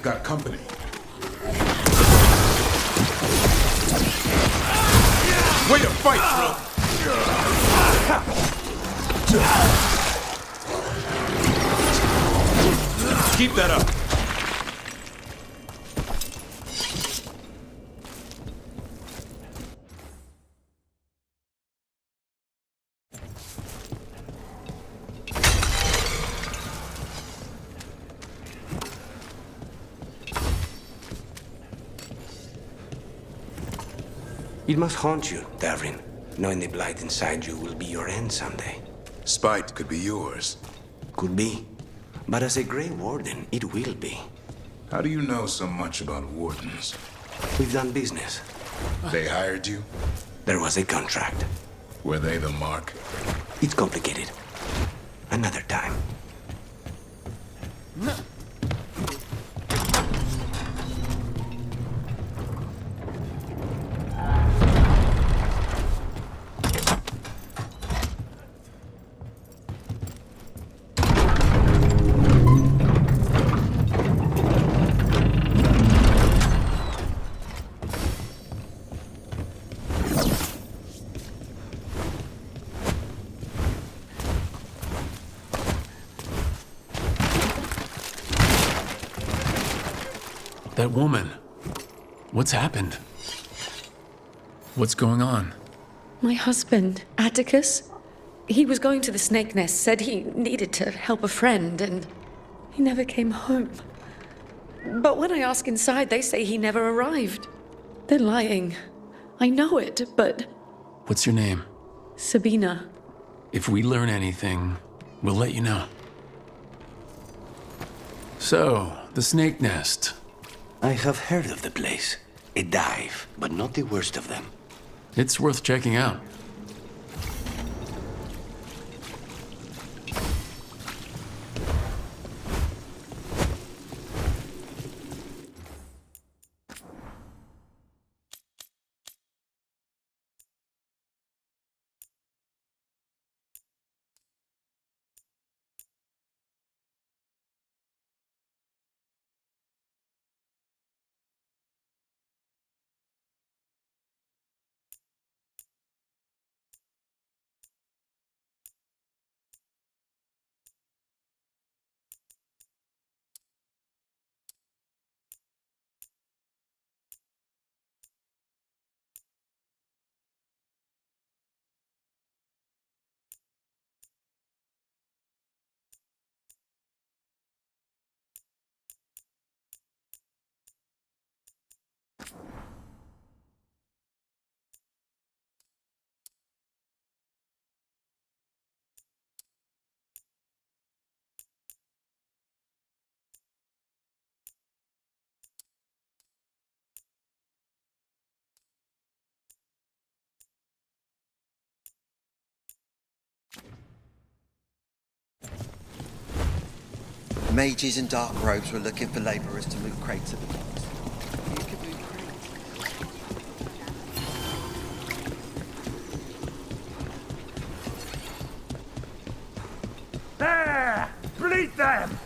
Got company. Way to fight, bro! Keep that up. It must haunt you, Davrin, knowing the blight inside you will be your end someday. Spite could be yours. Could be. But as a Grey Warden, it will be. How do you know so much about wardens? We've done business. They hired you? There was a contract. Were they the mark? It's complicated. Another time. That woman. What's happened? What's going on? My husband, Atticus, he was going to the Snake Nest, said he needed to help a friend, and he never came home. But when I ask inside, they say he never arrived. They're lying. I know it, but... What's your name? Sabina. If we learn anything, we'll let you know. So, the Snake Nest. I have heard of the place. A dive, but not the worst of them. It's worth checking out. Mages in dark robes were looking for laborers to move crates at the docks. You could move crates. There! Bleed them!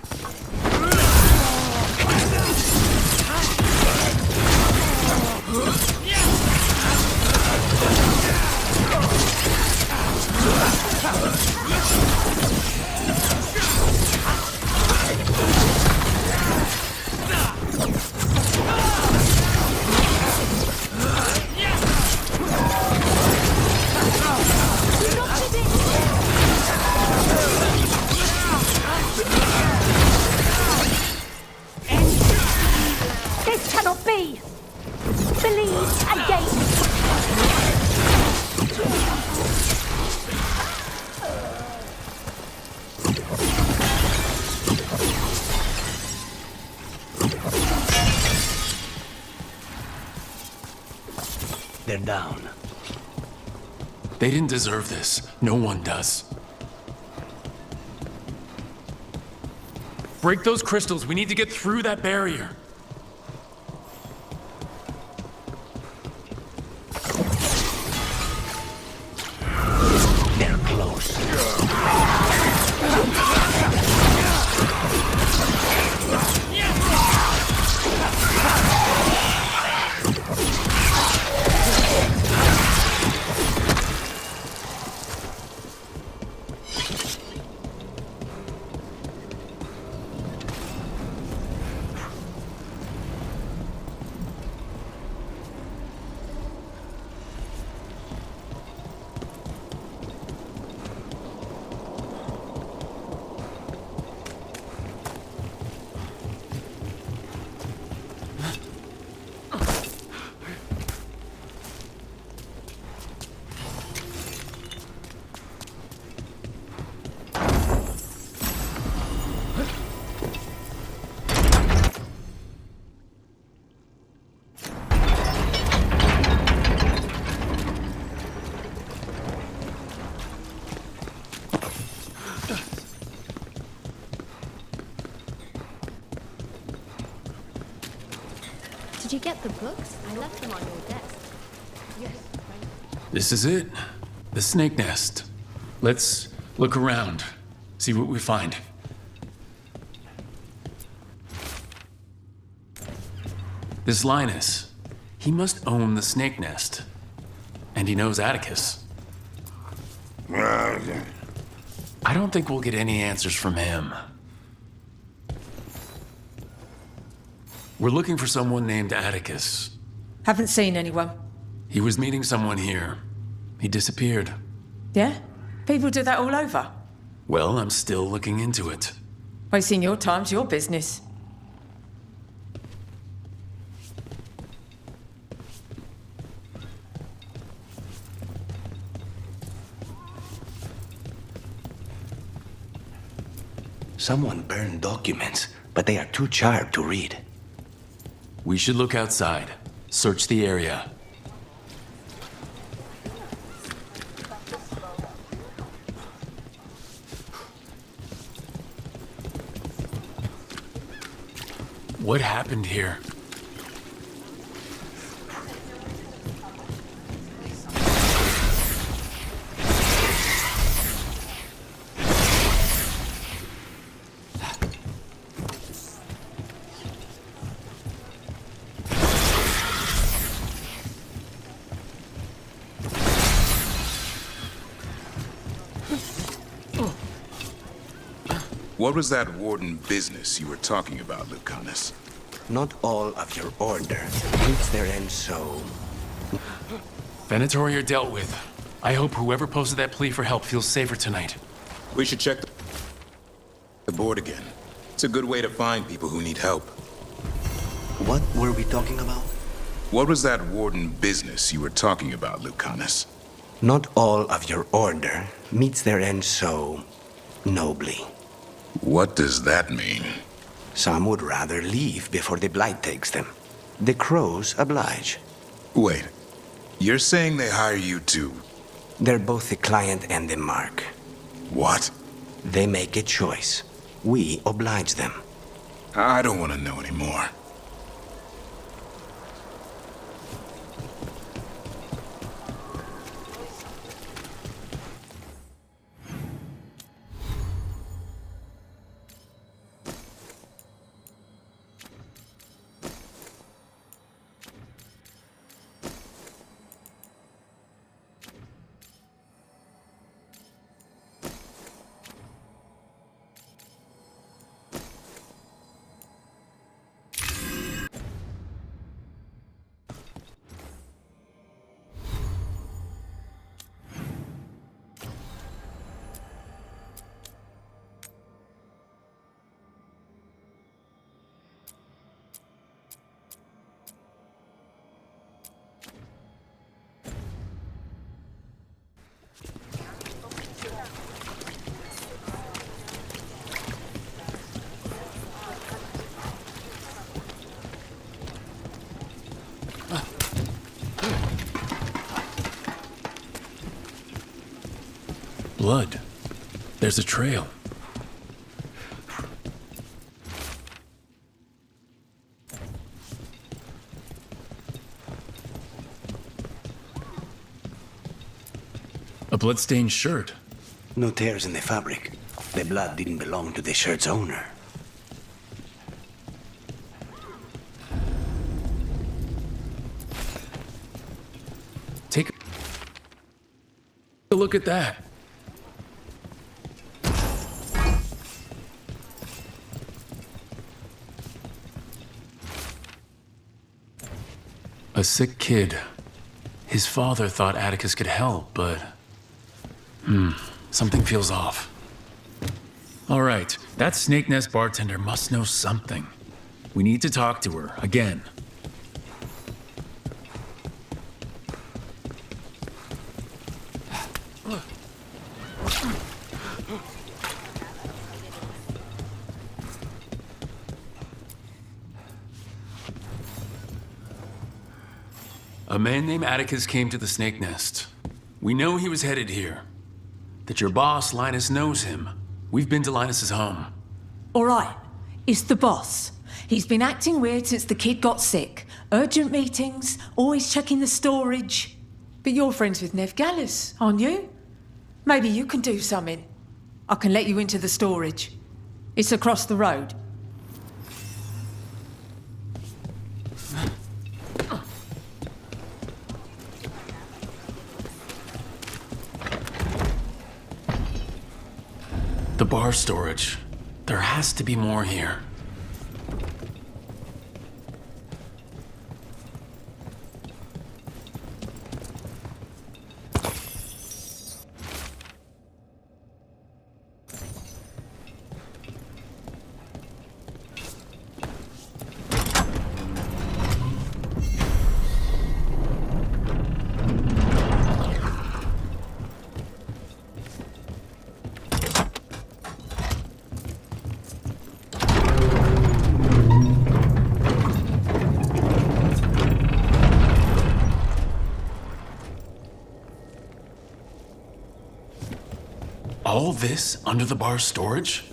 This cannot be! Believe again! They're down. They didn't deserve this. No one does. Break those crystals. We need to get through that barrier. They're close. Did you get the books? I left them on your desk. Yes. This is it. The snake nest. Let's look around. See what we find. This Linus. He must own the snake nest. And he knows Atticus. I don't think we'll get any answers from him. We're looking for someone named Atticus. Haven't seen anyone. He was meeting someone here. He disappeared. Yeah? People do that all over. Well, I'm still looking into it. Wasting your time's your business. Someone burned documents, but they are too sharp to read. We should look outside. Search the area. What happened here? What was that warden business you were talking about, Lucanus? Not all of your order meets their end, so... Venator, you're dealt with. I hope whoever posted that plea for help feels safer tonight. We should check the board again. It's a good way to find people who need help. What were we talking about? What was that warden business you were talking about, Lucanus? Not all of your order meets their end so... nobly. What does that mean? Some would rather leave before the blight takes them. The crows oblige. Wait, you're saying they hire you too? They're both the client and the mark. What? They make a choice. We oblige them. I don't want to know anymore. Blood. There's a trail. A bloodstained shirt. No tears in the fabric. The blood didn't belong to the shirt's owner. Take a look at that. A sick kid. His father thought Atticus could help, but... something feels off. All right, that Snake Nest bartender must know something. We need to talk to her, again. A man named Atticus came to the Snake Nest. We know he was headed here. That your boss, Linus, knows him. We've been to Linus's home. All right, it's the boss. He's been acting weird since the kid got sick. Urgent meetings, always checking the storage. But you're friends with Nev Gallus, aren't you? Maybe you can do something. I can let you into the storage. It's across the road. The bar storage. There has to be more here. All this under the bar storage?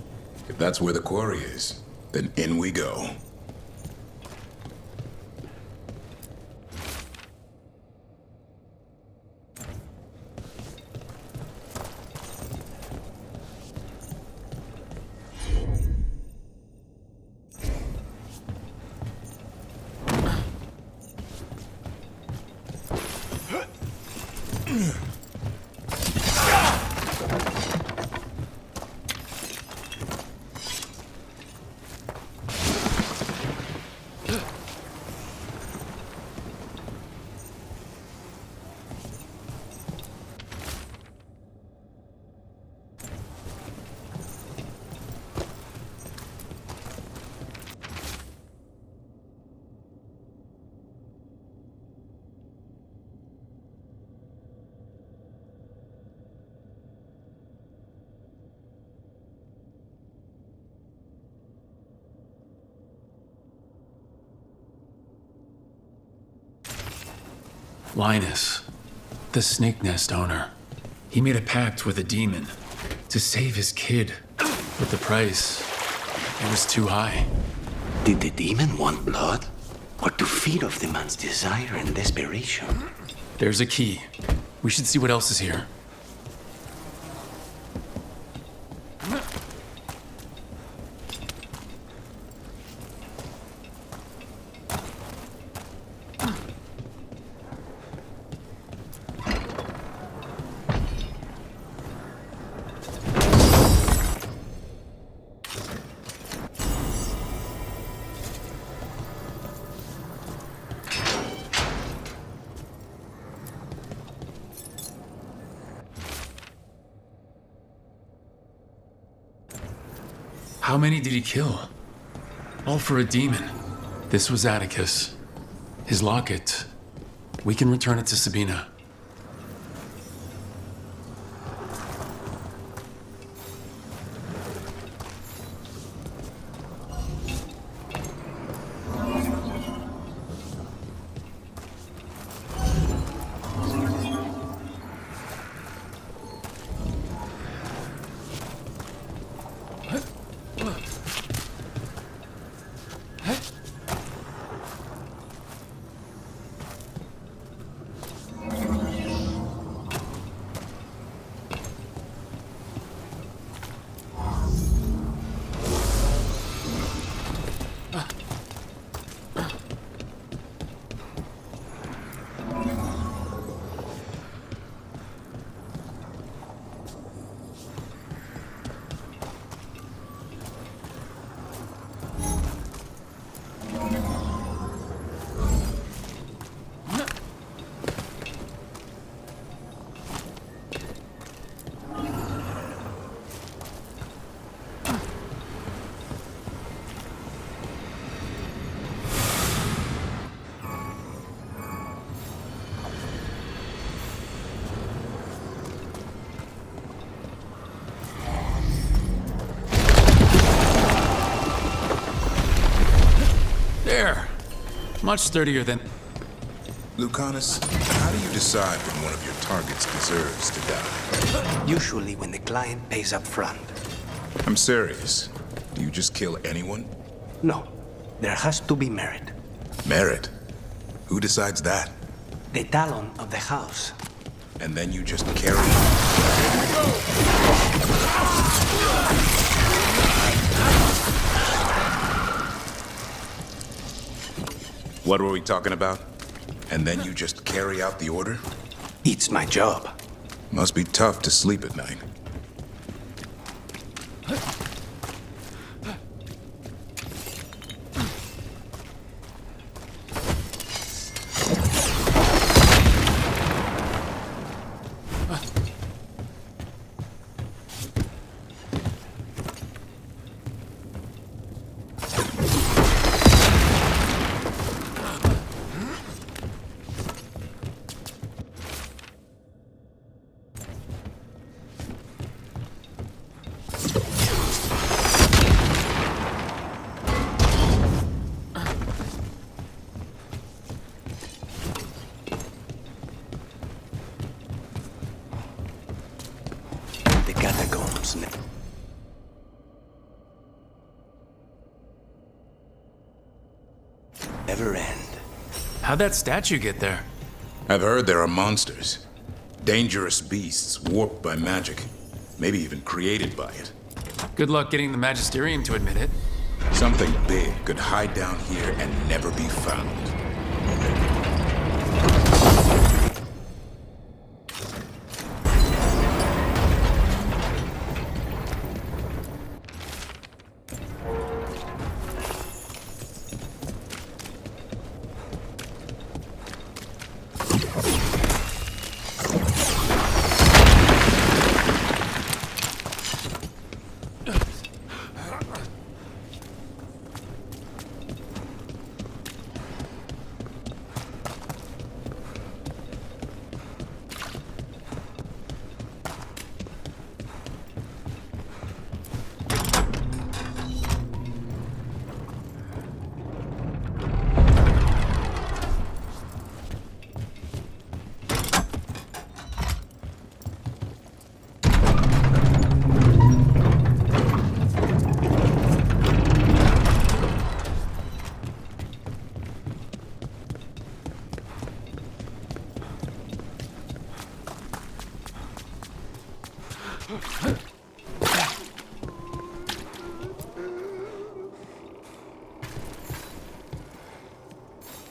If that's where the quarry is, then in we go. Linus, the Snake Nest owner. He made a pact with a demon to save his kid, but the price, it was too high. Did the demon want blood? Or to feed off the man's desire and desperation? There's a key. We should see what else is here. How many did he kill? All for a demon. This was Atticus. His locket. We can return it to Sabina. There. Much sturdier than... Lucanus, how do you decide when one of your targets deserves to die? Usually when the client pays up front. I'm serious. Do you just kill anyone? No. There has to be merit. Merit? Who decides that? The talon of the house. And then you just carry... What were we talking about? And then you just carry out the order? It's my job. Must be tough to sleep at night. The catacombs. Never end. How'd that statue get there? I've heard there are monsters. Dangerous beasts warped by magic. Maybe even created by it. Good luck getting the Magisterium to admit it. Something big could hide down here and never be found.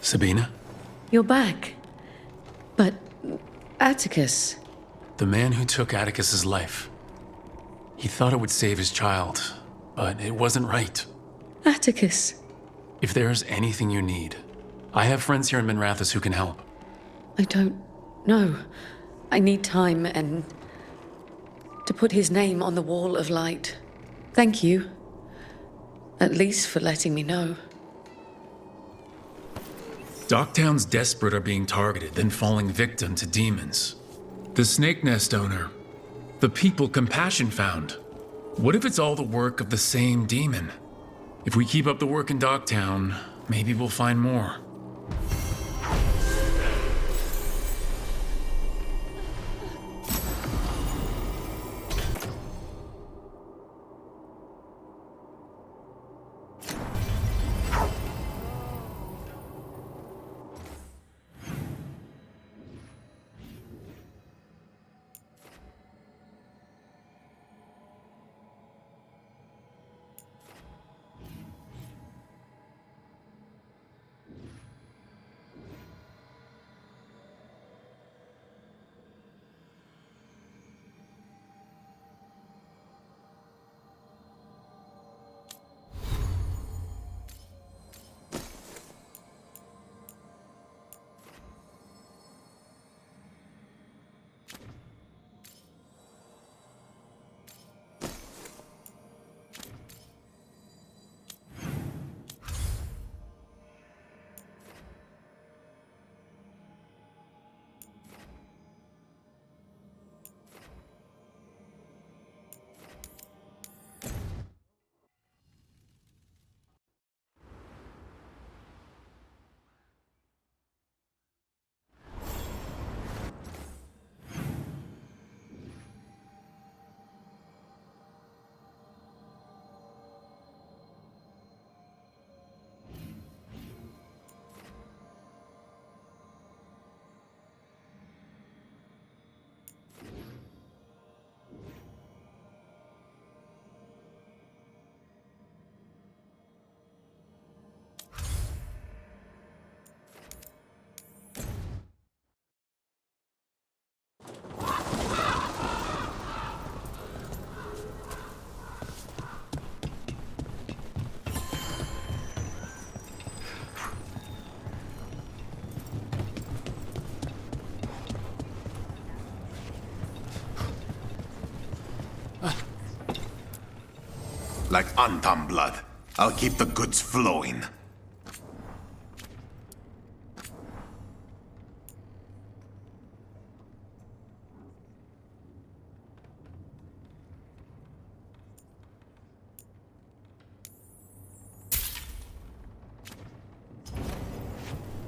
Sabina? You're back. But Atticus. The man who took Atticus's life. He thought it would save his child, but it wasn't right. Atticus. If there's anything you need, I have friends here in Minrathous who can help. I don't know. I need time and to put his name on the wall of light. Thank you. At least for letting me know. Docktown's desperate are being targeted, then falling victim to demons. The Snake Nest owner. The people Compassion found. What if it's all the work of the same demon? If we keep up the work in Docktown, maybe we'll find more. like Antam blood. I'll keep the goods flowing.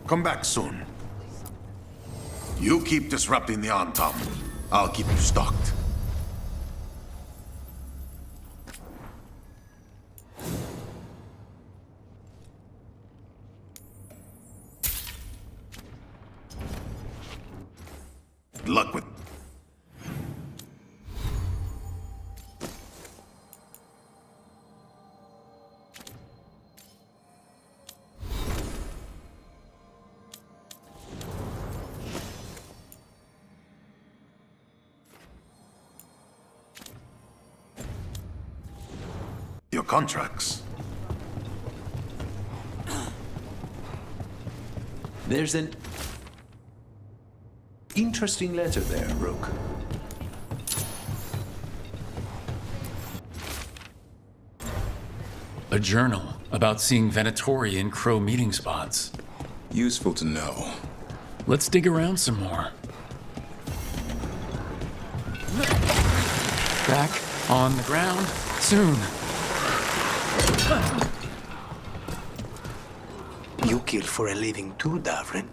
Come back soon. You keep disrupting the Antam. I'll keep you stocked. Good luck with... your contracts. There's an interesting letter there, Rook. A journal about seeing Venatori in Crow meeting spots. Useful to know. Let's dig around some more. Back on the ground soon. You kill for a living too, Davrin.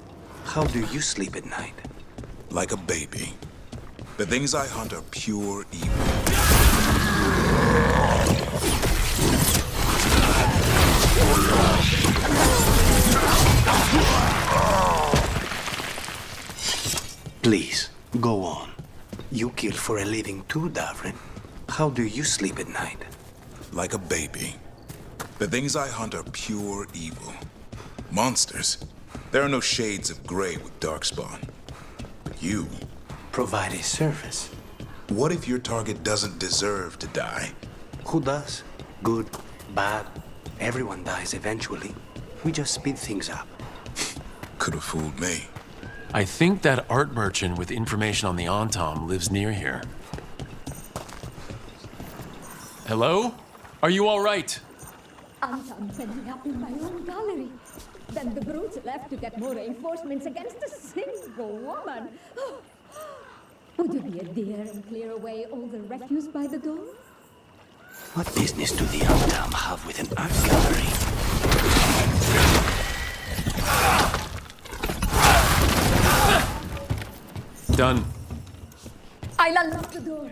How do you sleep at night? Like a baby. The things I hunt are pure evil. Please, go on. You kill for a living too, Davrin. How do you sleep at night? Like a baby. The things I hunt are pure evil. Monsters. There are no shades of gray with Darkspawn. But you... Provide a service. What if your target doesn't deserve to die? Who does? Good, bad. Everyone dies eventually. We just speed things up. Could have fooled me. I think that art merchant with information on the Antam lives near here. Hello? Are you all right? I'm sending up in my own gallery. Then the brutes left to get more reinforcements against a single woman. Would you be a dear and clear away all the refuse by the door? What business do the Antam have with an art gallery? Done. I'll unlock the door.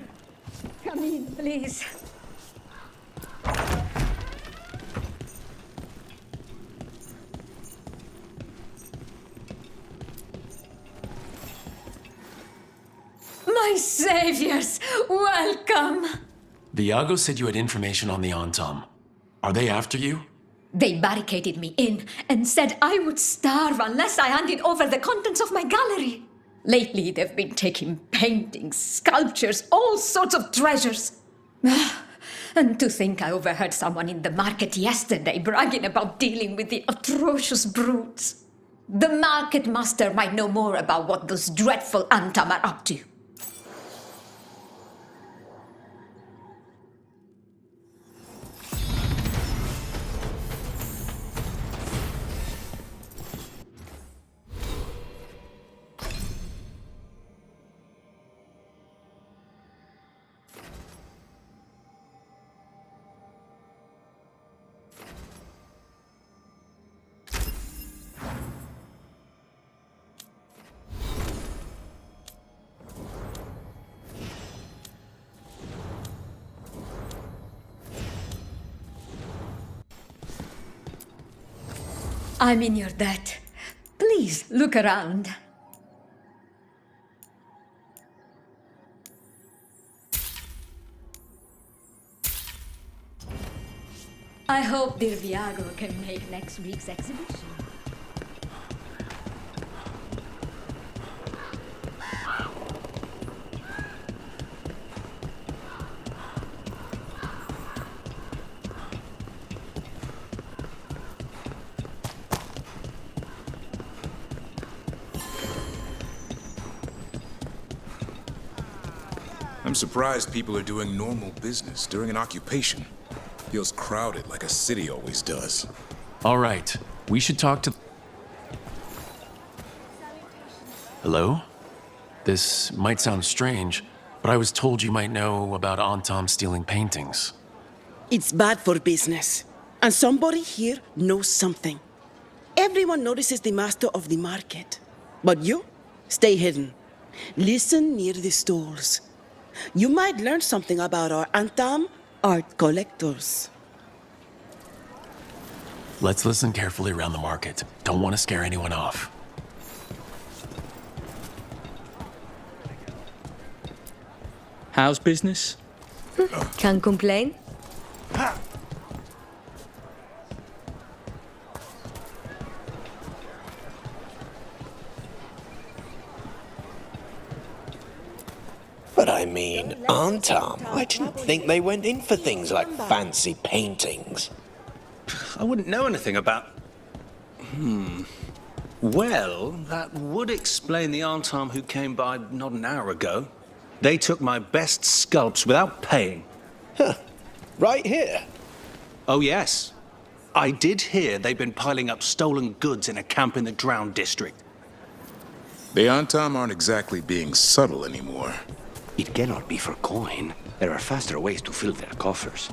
Come in, please. My saviors, welcome! Viago said you had information on the Antam. Are they after you? They barricaded me in and said I would starve unless I handed over the contents of my gallery. Lately, they've been taking paintings, sculptures, all sorts of treasures. And to think I overheard someone in the market yesterday bragging about dealing with the atrocious brutes. The market master might know more about what those dreadful Antam are up to. I'm in your debt. Please look around. I hope dear Viago can make next week's exhibition. I'm surprised people are doing normal business during an occupation. Feels crowded like a city always does. All right, we should talk to... Hello? This might sound strange, but I was told you might know about Antam stealing paintings. It's bad for business. And somebody here knows something. Everyone notices the master of the market. But you, stay hidden. Listen near the stalls. You might learn something about our Antam art collectors. Let's listen carefully around the market. Don't want to scare anyone off. How's business? Can't complain. But I mean, Antam, I didn't think they went in for things like fancy paintings. I wouldn't know anything about... Well, that would explain the Antam who came by not an hour ago. They took my best sculpts without paying. Right here? Oh, yes. I did hear they've been piling up stolen goods in a camp in the Drowned district. The Antam aren't exactly being subtle anymore. It cannot be for coin. There are faster ways to fill their coffers.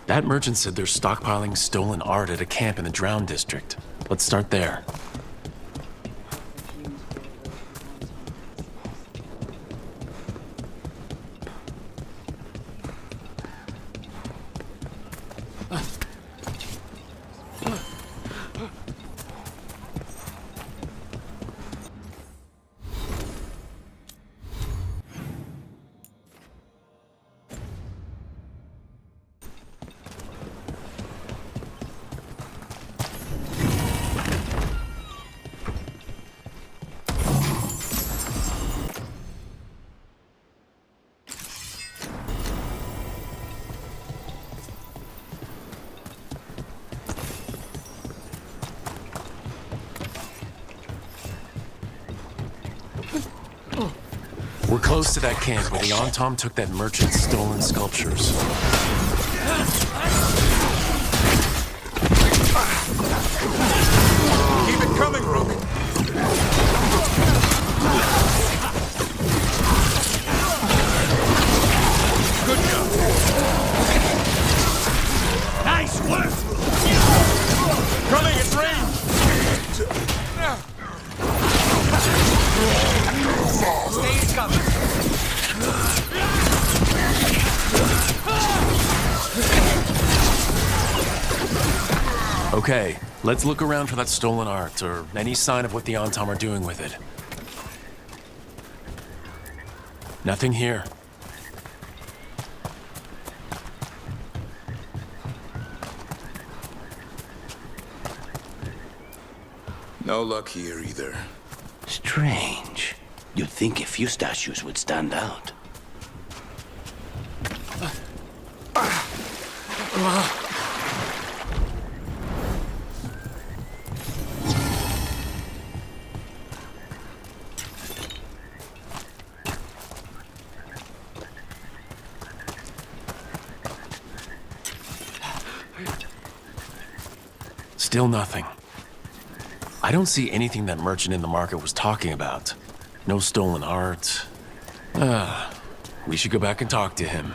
That merchant said they're stockpiling stolen art at a camp in the Drowned district. Let's start there. We're close to that camp where the Antam took that merchant's stolen sculptures. Keep it coming, Rook! Good job! Nice work! Coming at range! Stay covered. Okay, let's look around for that stolen art, or any sign of what the Antam are doing with it. Nothing here. No luck here either. Strange. You'd think a few statues would stand out. Still nothing. I don't see anything that merchant in the market was talking about. No stolen art. We should go back and talk to him.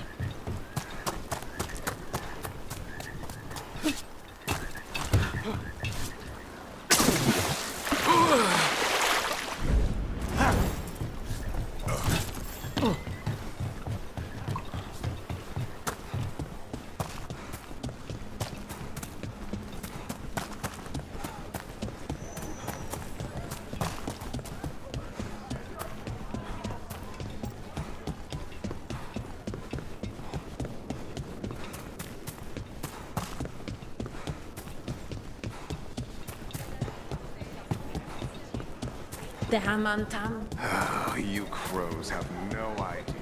The Hamantam. You crows have no idea.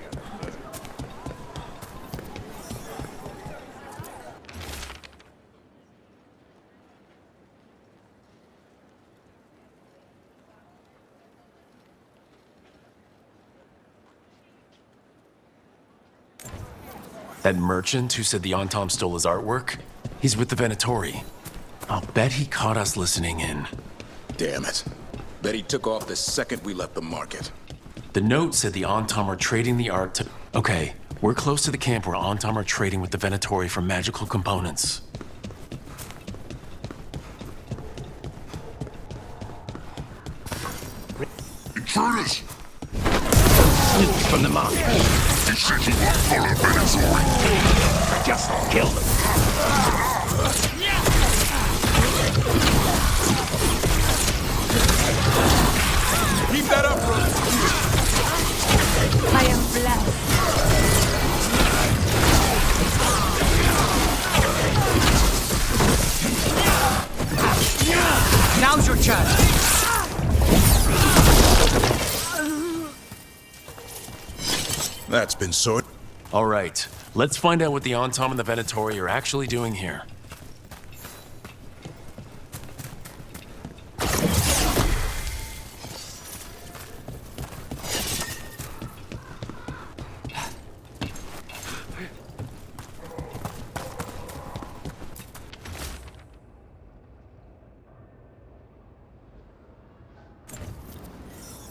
That merchant who said the Antom stole his artwork? He's with the Venatori. I'll bet he caught us listening in. Damn it. Bet he took off the second we left the market. The note said the Antom are trading the art to... Okay, we're close to the camp where Antom are trading with the Venatori for magical components. Intruders! From the market. You said you won't follow Venezuela. Just kill them. Keep that up, bro. I am blessed. Now's your chance. That's been sorted. All right, let's find out what the Antom and the Venatori are actually doing here.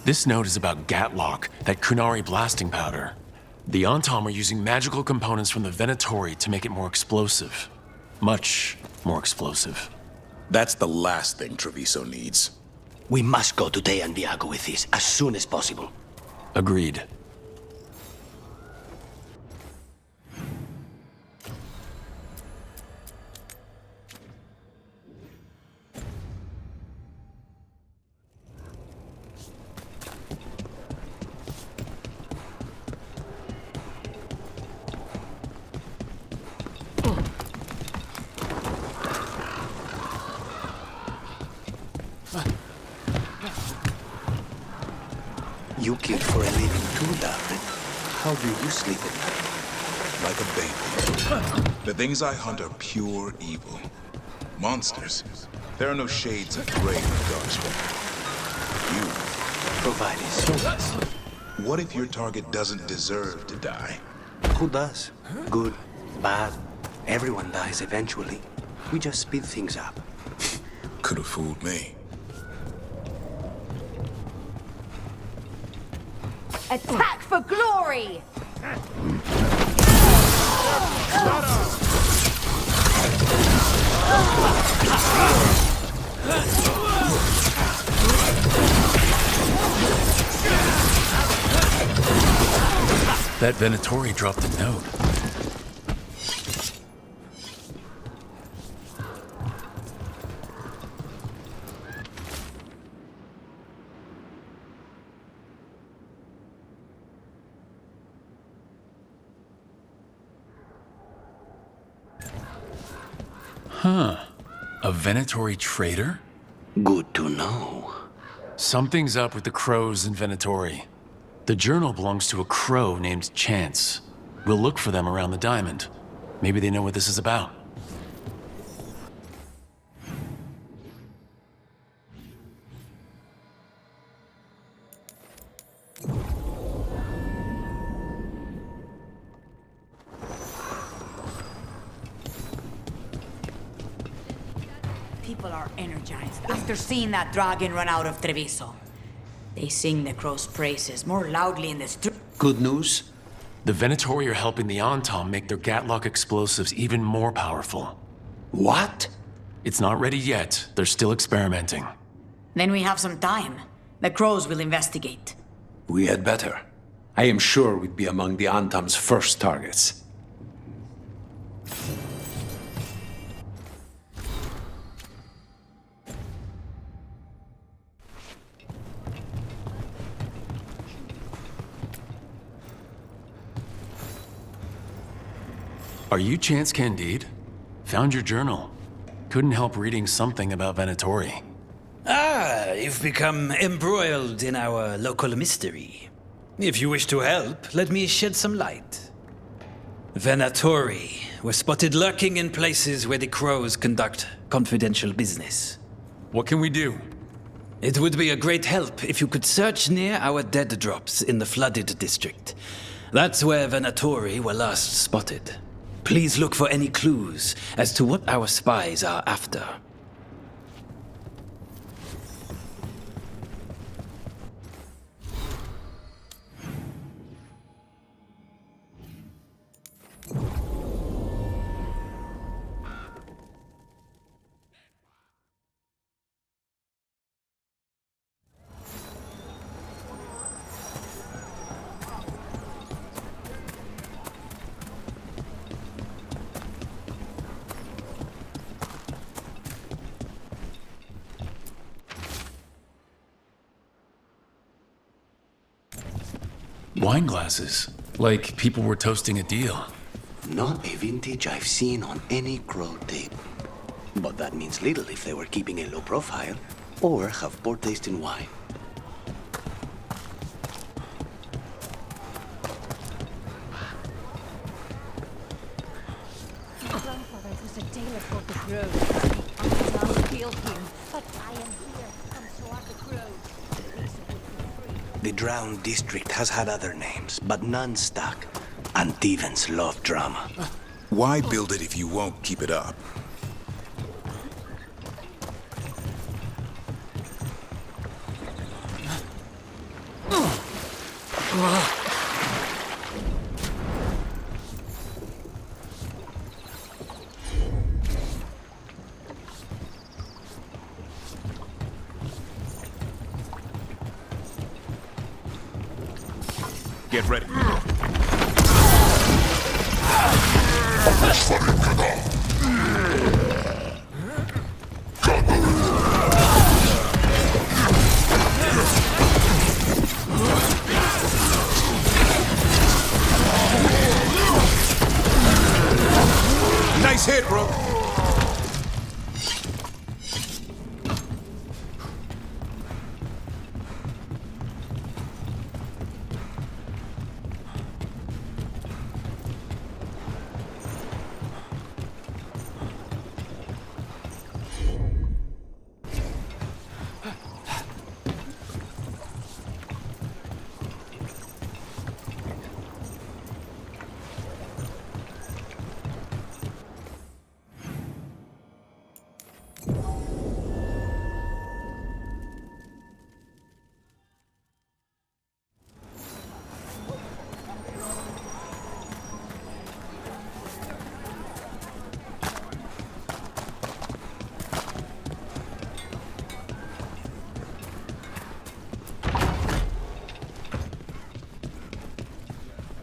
This note is about Gatlock, that Kunari blasting powder. The Antom are using magical components from the Venatori to make it more explosive. Much more explosive. That's the last thing Treviso needs. We must go to Deandiago with this as soon as possible. Agreed. You kill for a living too, darling. How do you sleep at night? Like a baby. The things I hunt are pure evil. Monsters. There are no shades of gray in the dark spot. You. Provided service. What if your target doesn't deserve to die? Who does? Good, bad. Everyone dies eventually. We just speed things up. Could have fooled me. Attack for glory! That Venatori dropped a note. Huh. A Venatori trader? Good to know. Something's up with the crows in Venatori. The journal belongs to a crow named Chance. We'll look for them around the diamond. Maybe they know what this is about. People are energized after seeing that dragon run out of Treviso. They sing the crow's praises more loudly in the street. Good news? The Venatori are helping the Antom make their Gatlock explosives even more powerful. What? It's not ready yet. They're still experimenting. Then we have some time. The crows will investigate. We had better. I am sure we'd be among the Antom's first targets. Are you Chance Candide? Found your journal. Couldn't help reading something about Venatori. Ah, you've become embroiled in our local mystery. If you wish to help, let me shed some light. Venatori were spotted lurking in places where the crows conduct confidential business. What can we do? It would be a great help if you could search near our dead drops in the flooded district. That's where Venatori were last spotted. Please look for any clues as to what our spies are after. Wine glasses, like people were toasting a deal. Not a vintage I've seen on any crow tape. But that means little if they were keeping a low profile or have poor taste in wine. My grandfather was a tailor for the Grove. I'll kill him, but I am here from Suarca Grove. The Drowned District has had other names, but none stuck. Antevans love drama. Why build it if you won't keep it up? Get ready. Nice hit, bro.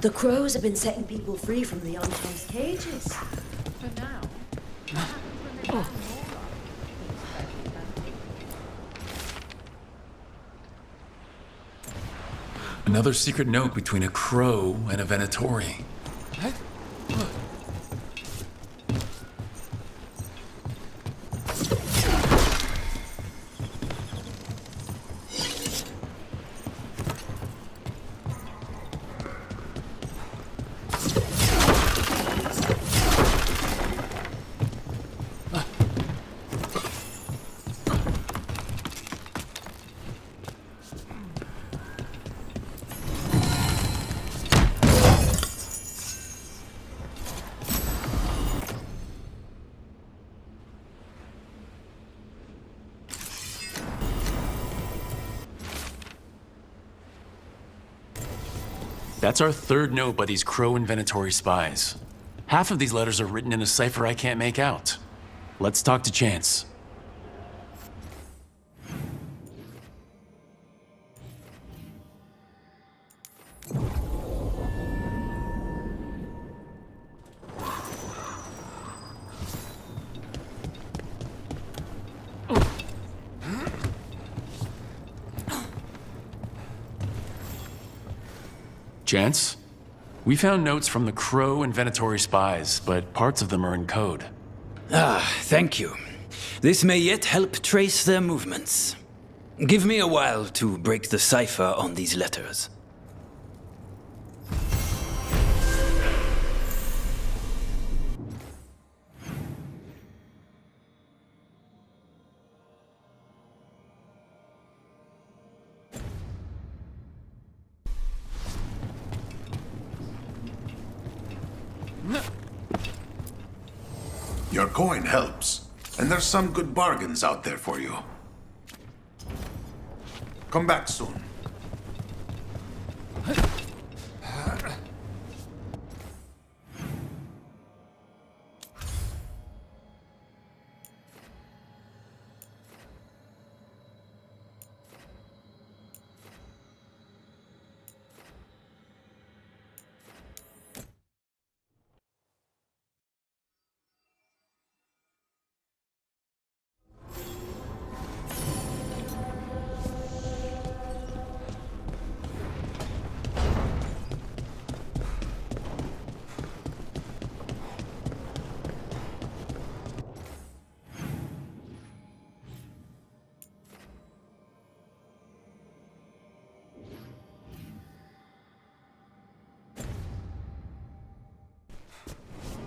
The crows have been setting people free from the Antom's cages. For now. Another secret note between a crow and a Venatori. That's our third note by these Crow and Venatori spies. Half of these letters are written in a cipher I can't make out. Let's talk to Chance. Chance? We found notes from the Crow and Venatori spies, but parts of them are in code. Ah, thank you. This may yet help trace their movements. Give me a while to break the cipher on these letters. Your coin helps, and there's some good bargains out there for you. Come back soon.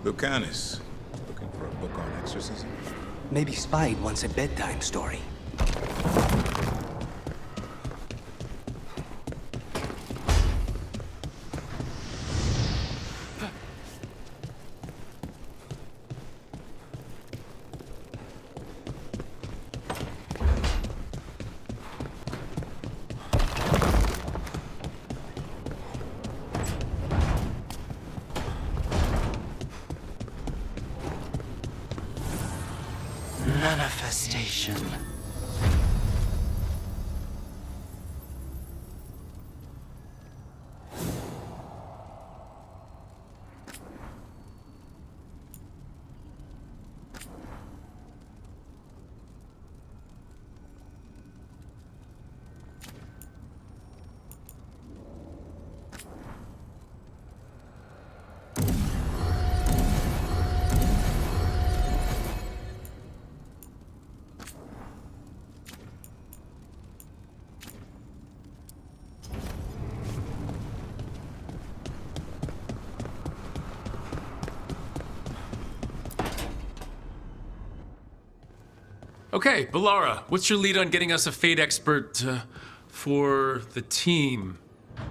Lucanus, looking for a book on exorcism? Maybe Spide wants a bedtime story. Manifestation. Okay, Balara, what's your lead on getting us a fate expert for the team?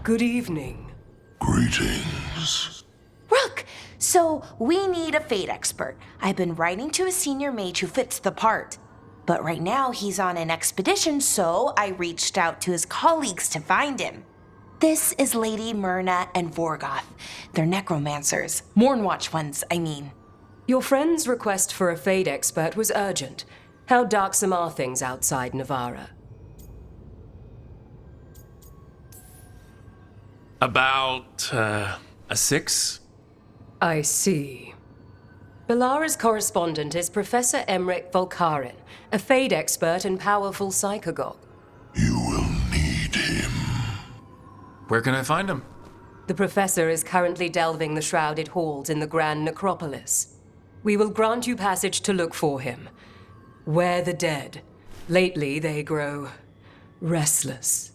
Good evening. Greetings. Rook, so we need a fate expert. I've been writing to a senior mage who fits the part. But right now he's on an expedition, so I reached out to his colleagues to find him. This is Lady Myrna and Vorgoth. They're necromancers. Mournwatch ones, I mean. Your friend's request for a fate expert was urgent. How darksome are things outside Navarra? About, a 6? I see. Balara's correspondent is Professor Emmerich Volkaren, a fate expert and powerful psychagogue. Where can I find him? The professor is currently delving the shrouded halls in the Grand Necropolis. We will grant you passage to look for him. Where the dead. Lately they grow restless.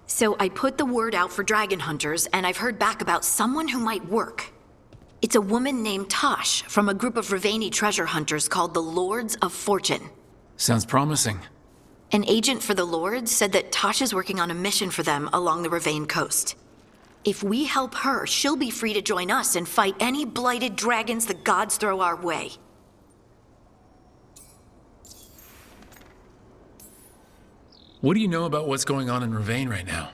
So I put the word out for dragon hunters, and I've heard back about someone who might work. It's a woman named Tosh from a group of Ravani treasure hunters called the Lords of Fortune. Sounds promising. An agent for the Lords said that Tosh is working on a mission for them along the Ravane coast. If we help her, she'll be free to join us and fight any blighted dragons the gods throw our way. What do you know about what's going on in Ravane right now?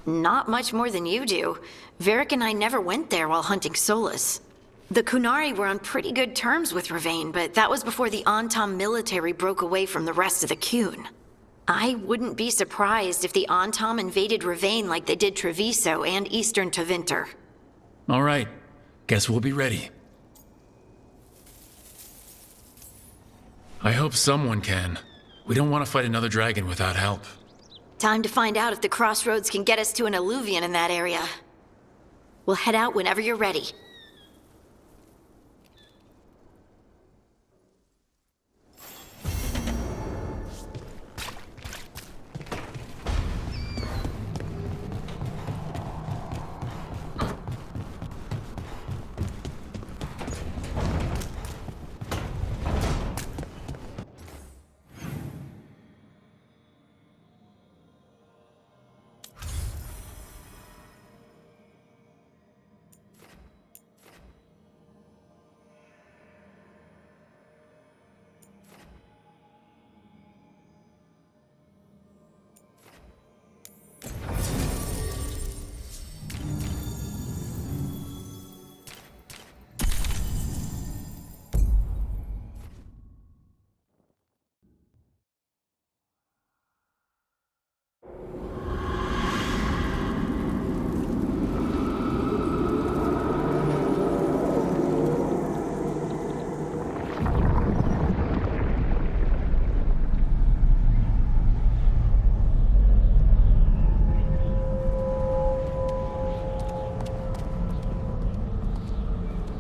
Not much more than you do. Varric and I never went there while hunting Solus. The Kunari were on pretty good terms with Ravane, but that was before the Antam military broke away from the rest of the Kun. I wouldn't be surprised if the Antam invaded Ravane like they did Treviso and Eastern Tevinter. All right. Guess we'll be ready. I hope someone can. We don't want to fight another dragon without help. Time to find out if the crossroads can get us to an alluvion in that area. We'll head out whenever you're ready.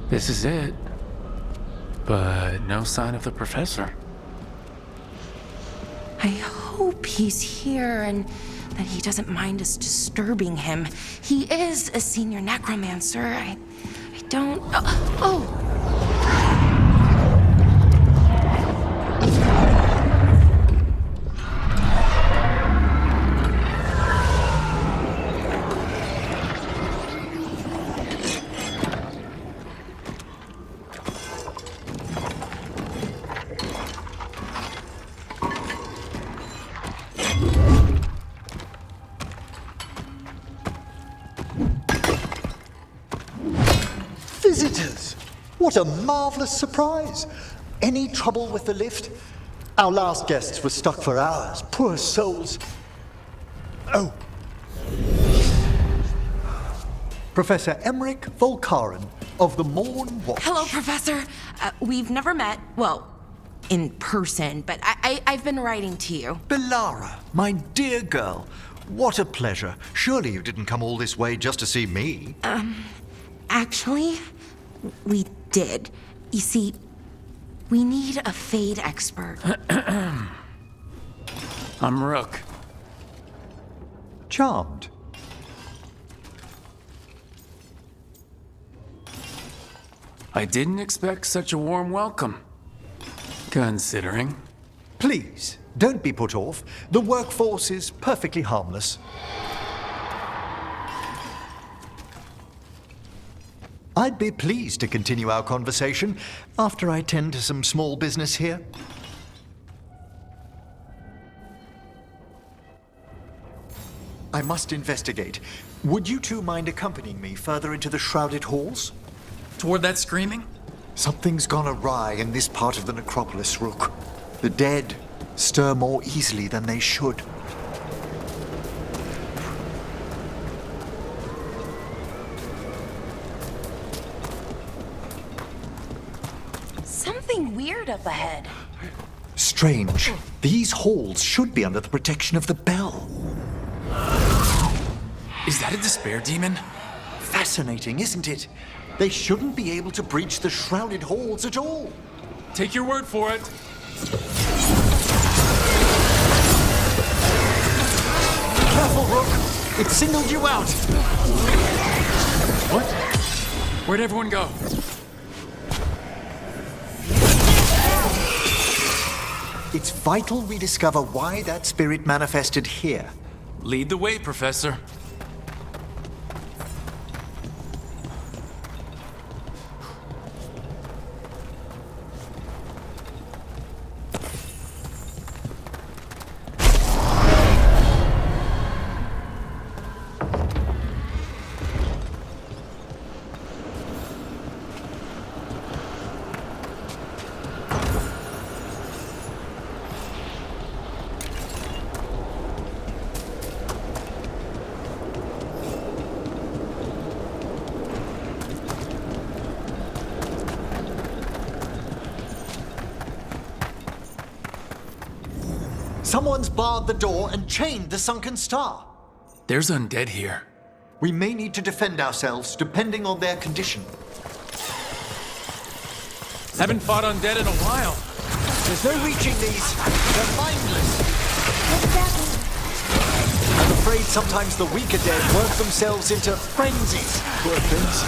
This is it. But no sign of the professor. I hope he's here and that he doesn't mind us disturbing him. He is a senior necromancer. I don't... Oh! Visitors! What a marvelous surprise! Any trouble with the lift? Our last guests were stuck for hours. Poor souls. Oh. Professor Emmerich Volkaren of the Morn Watch. Hello, Professor. We've never met, well, in person, but I've been writing to you. Belara, my dear girl, what a pleasure. Surely you didn't come all this way just to see me. Actually, we did. You see, we need a Fade expert. I'm Rook. Charmed. I didn't expect such a warm welcome. Considering. Please, don't be put off. The workforce is perfectly harmless. I'd be pleased to continue our conversation after I tend to some small business here. I must investigate. Would you two mind accompanying me further into the shrouded halls? Toward that screaming? Something's gone awry in this part of the necropolis, Rook. The dead stir more easily than they should. Something weird up ahead. Strange. These halls should be under the protection of the bell. Is that a despair demon? Fascinating, isn't it? They shouldn't be able to breach the shrouded halls at all. Take your word for it. Careful, Rook! It singled you out! What? Where'd everyone go? It's vital we discover why that spirit manifested here. Lead the way, Professor. Someone's barred the door and chained the sunken star. There's undead here. We may need to defend ourselves depending on their condition. Haven't fought undead in a while. There's no reaching these. They're mindless. I'm afraid sometimes the weaker dead work themselves into frenzies. Poor things.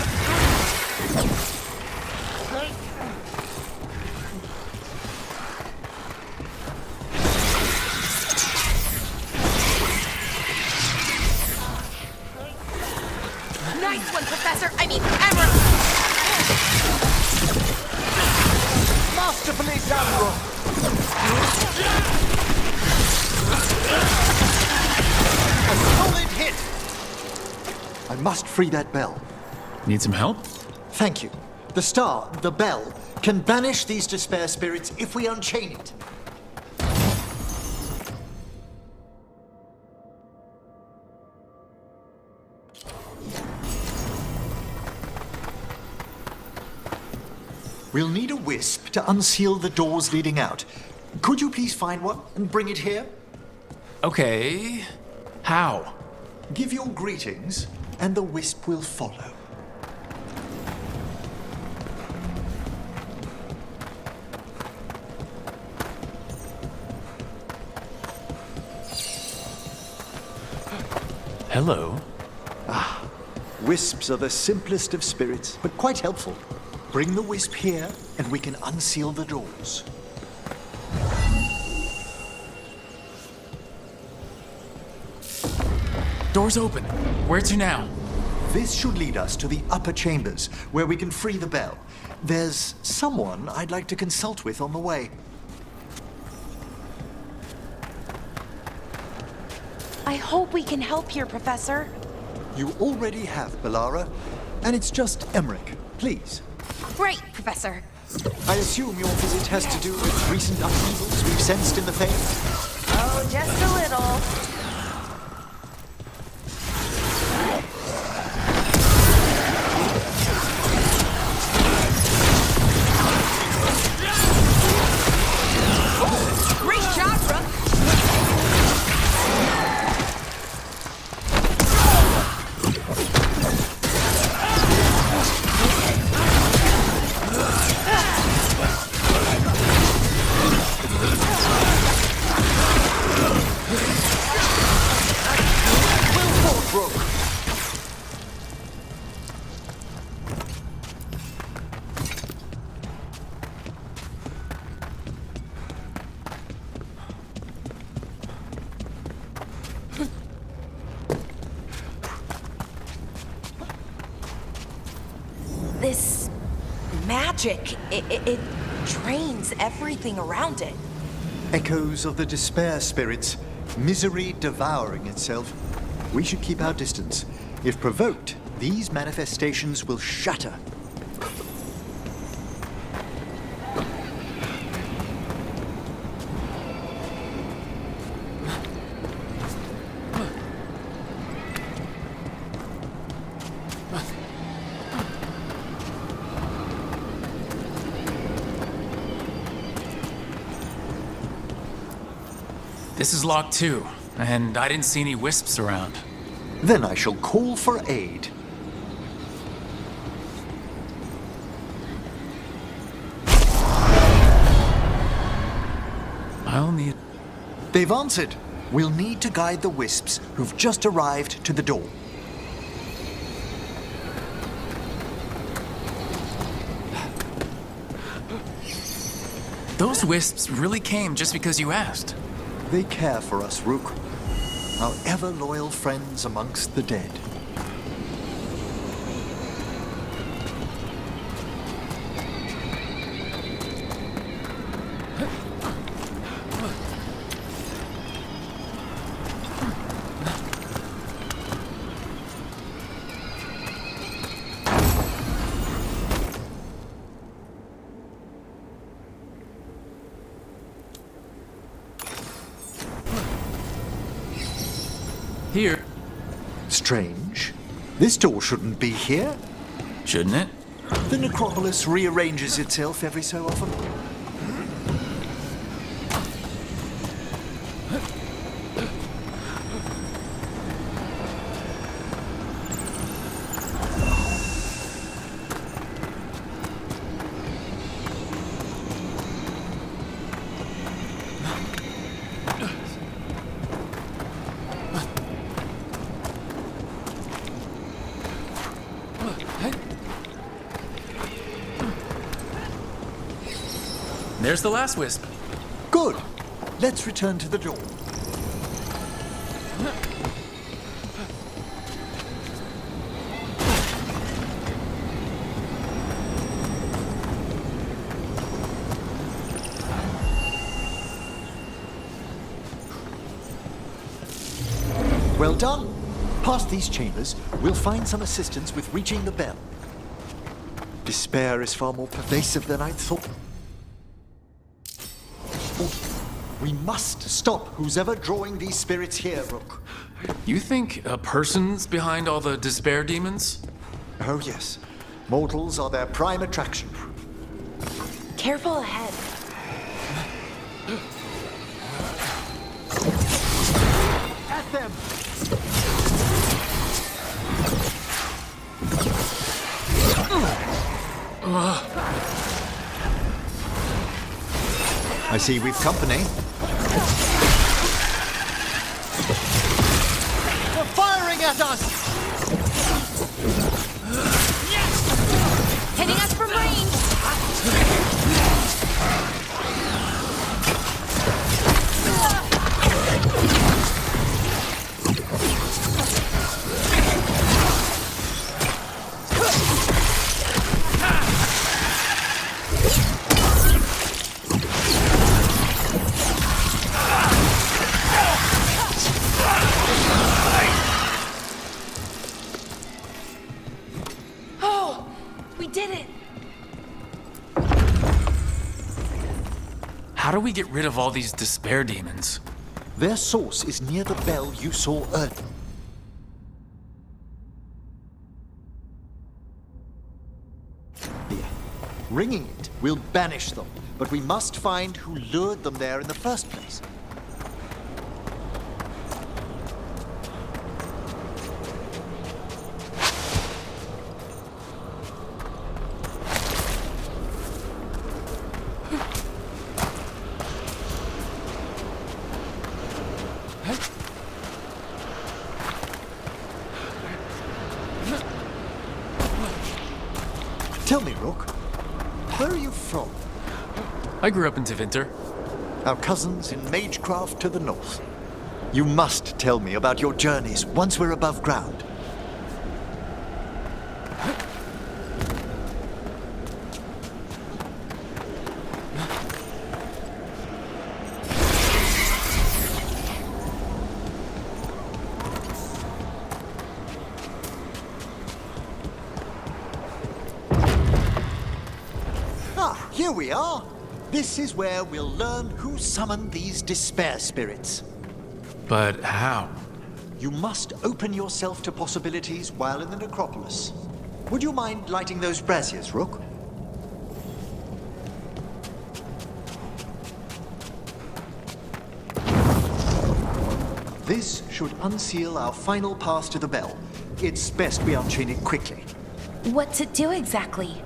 Nice one, Professor. I mean, Emerald. Masterfully done, Rook. A solid hit. I must free that bell. Need some help? Thank you. The star, the bell, can banish these despair spirits if we unchain it. We'll need a wisp to unseal the doors leading out. Could you please find one and bring it here? Okay. How? Give your greetings, and the wisp will follow. Hello. Wisps are the simplest of spirits, but quite helpful. Bring the wisp here, and we can unseal the doors. Door's open. Where to now? This should lead us to the upper chambers, where we can free the bell. There's someone I'd like to consult with on the way. I hope we can help here, Professor. You already have, Bellara, and it's just Emmerich. Please. Great, Professor. I assume your visit has to do with recent upheavals we've sensed in the faith? Oh, just a little. Great shot, Rook. This magic, it drains everything around it. Echoes of the despair spirits, misery devouring itself. We should keep our distance. If provoked, these manifestations will shatter. This is locked too, and I didn't see any wisps around. Then I shall call for aid. I'll need... They've answered. We'll need to guide the wisps who've just arrived to the door. Those wisps really came just because you asked. They care for us, Rook. Our ever-loyal friends amongst the dead. Here. Strange. This door shouldn't be here. Shouldn't it? The necropolis rearranges itself every so often. There's the last wisp. Good. Let's return to the door. Well done. Past these chambers, we'll find some assistance with reaching the bell. Despair is far more pervasive than I'd thought. We must stop who's ever drawing these spirits here, Rook. You think a person's behind all the despair demons? Oh, yes. Mortals are their prime attraction. Careful ahead. At them! I see we've company. We're firing coming at us! Hitting us from range! Oh, we did it! How do we get rid of all these despair demons? Their source is near the bell you saw earlier. Ringing it will banish them, but we must find who lured them there in the first place. Tell me, Rook, where are you from? I grew up in Tevinter. Our cousins in Magecraft to the north. You must tell me about your journeys once we're above ground. Ah, here we are. This is where we'll learn who summoned these despair spirits. But how? You must open yourself to possibilities while in the necropolis. Would you mind lighting those braziers, Rook? This should unseal our final pass to the bell. It's best we unchain it quickly. What's it do exactly?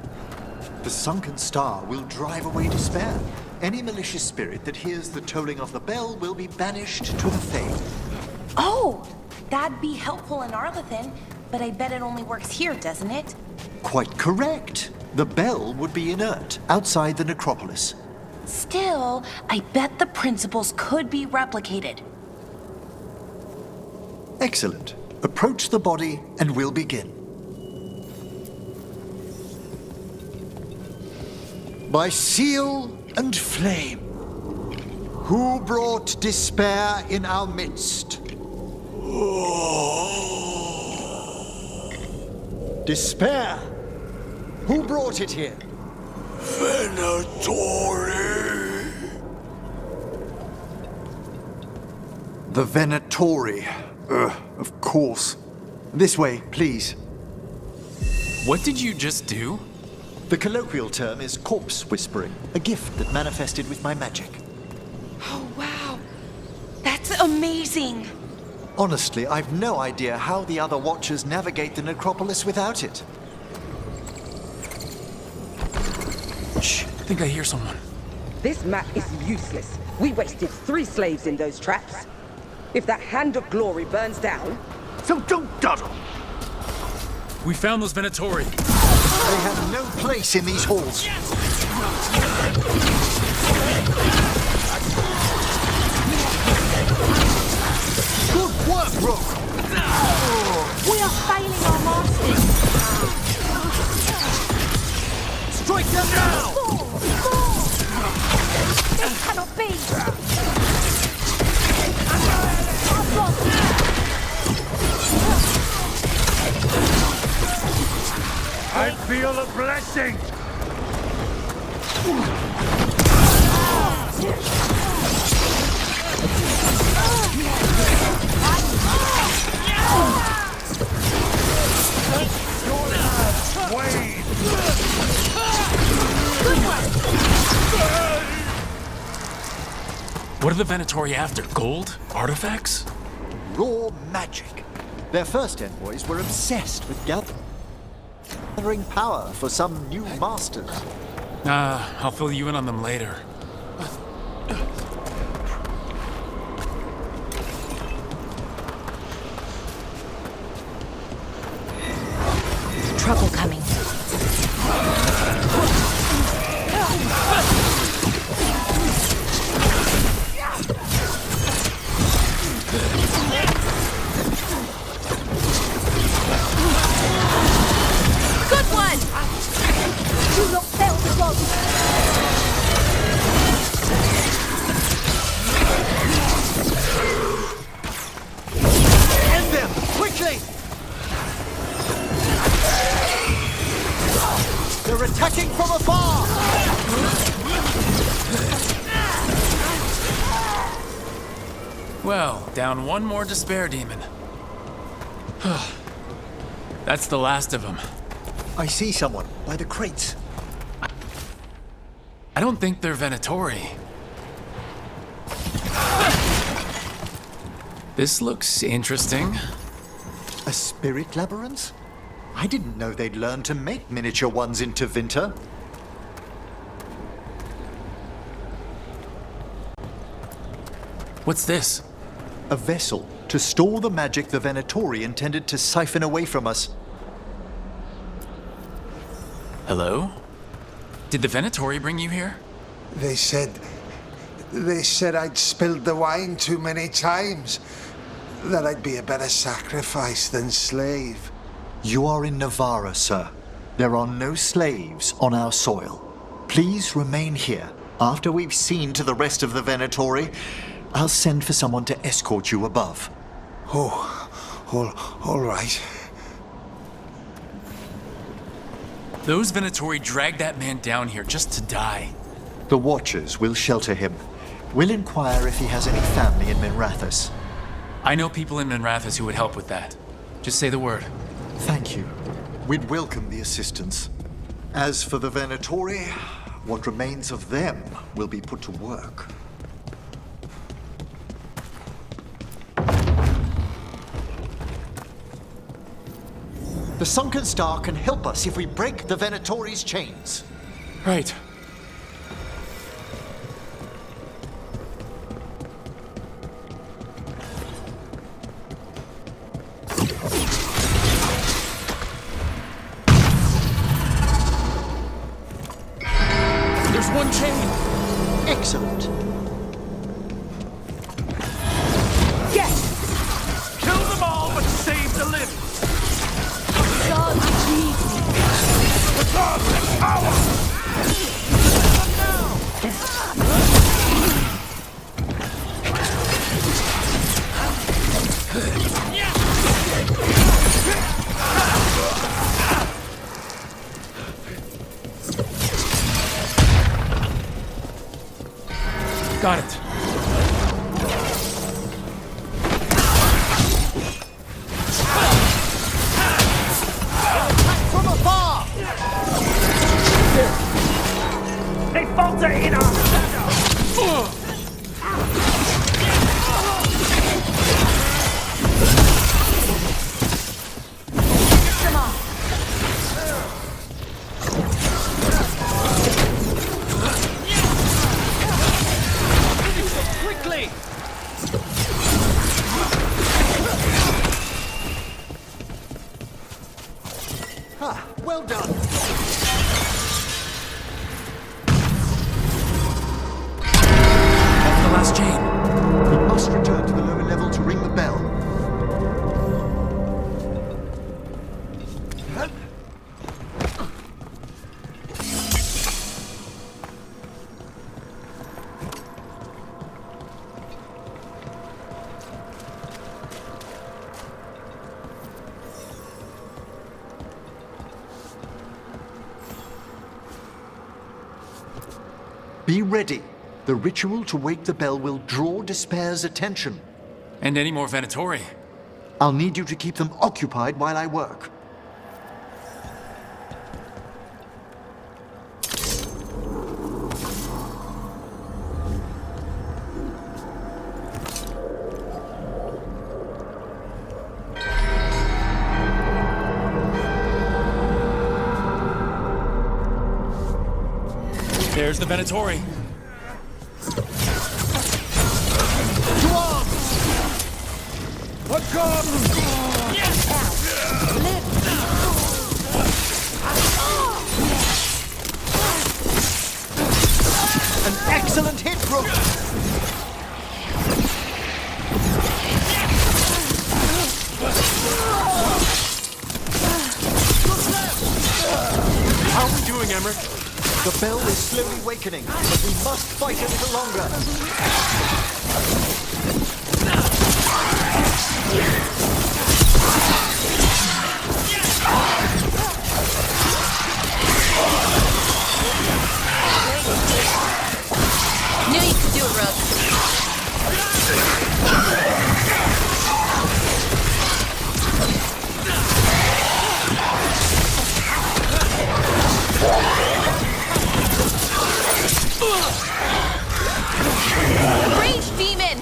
The sunken star will drive away despair. Any malicious spirit that hears the tolling of the bell will be banished to the Fade. Oh, that'd be helpful in Arlethan, but I bet it only works here, doesn't it? Quite correct. The bell would be inert outside the necropolis. Still, I bet the principles could be replicated. Excellent. Approach the body and we'll begin. By seal and flame, who brought despair in our midst? Despair? Who brought it here? Venatori. The Venatori. Of course. This way, please. What did you just do? The colloquial term is corpse whispering, a gift that manifested with my magic. Oh, wow. That's amazing. Honestly, I've no idea how the other Watchers navigate the necropolis without it. Shh, I think I hear someone. This map is useless. We wasted 3 slaves in those traps. If that Hand of Glory burns down... So don't dawdle! We found those Venatori. They have no place in these halls. Good work, Rook! We are failing our masters! Strike them now! This cannot be! I feel a blessing! What are the Venatori after? Gold? Artifacts? Raw magic. Their first envoys were obsessed with gathering power for some new masters. I'll fill you in on them later. trouble coming. Good one! You look Veilguard. End them! Quickly! They're attacking from afar! Well, down one more despair demon. That's the last of them. I see someone by the crates. I don't think they're Venatori. This looks interesting. A spirit labyrinth? I didn't know they'd learn to make miniature ones into Winter. What's this? A vessel to store the magic the Venatori intended to siphon away from us. Hello? Did the Venatori bring you here? They said I'd spilled the wine too many times. That I'd be a better sacrifice than slave. You are in Navarra, sir. There are no slaves on our soil. Please remain here. After we've seen to the rest of the Venatori, I'll send for someone to escort you above. All right. Those Venatori dragged that man down here just to die. The Watchers will shelter him. We'll inquire if he has any family in Minrathous. I know people in Minrathous who would help with that. Just say the word. Thank you. We'd welcome the assistance. As for the Venatori, what remains of them will be put to work. The Sunken Star can help us if we break the Venatori's chains. Right. There's one chain. Excellent. Yes! Kill them all, but save the living. God, please. The cosmic power! Got it. From afar! They falter in our shadow! Quickly! Well done. That's the last chain. We must return to the lower level to ring the bell. Be ready. The ritual to wake the bell will draw Despair's attention. And any more Venatori. I'll need you to keep them occupied while I work. There's the Venatori. To arms! What comes? Yes! Live! How are we doing, Emmerich? The bell is slowly wakening, but we must fight a little longer. Knew you could do it, Rook. Rage demon!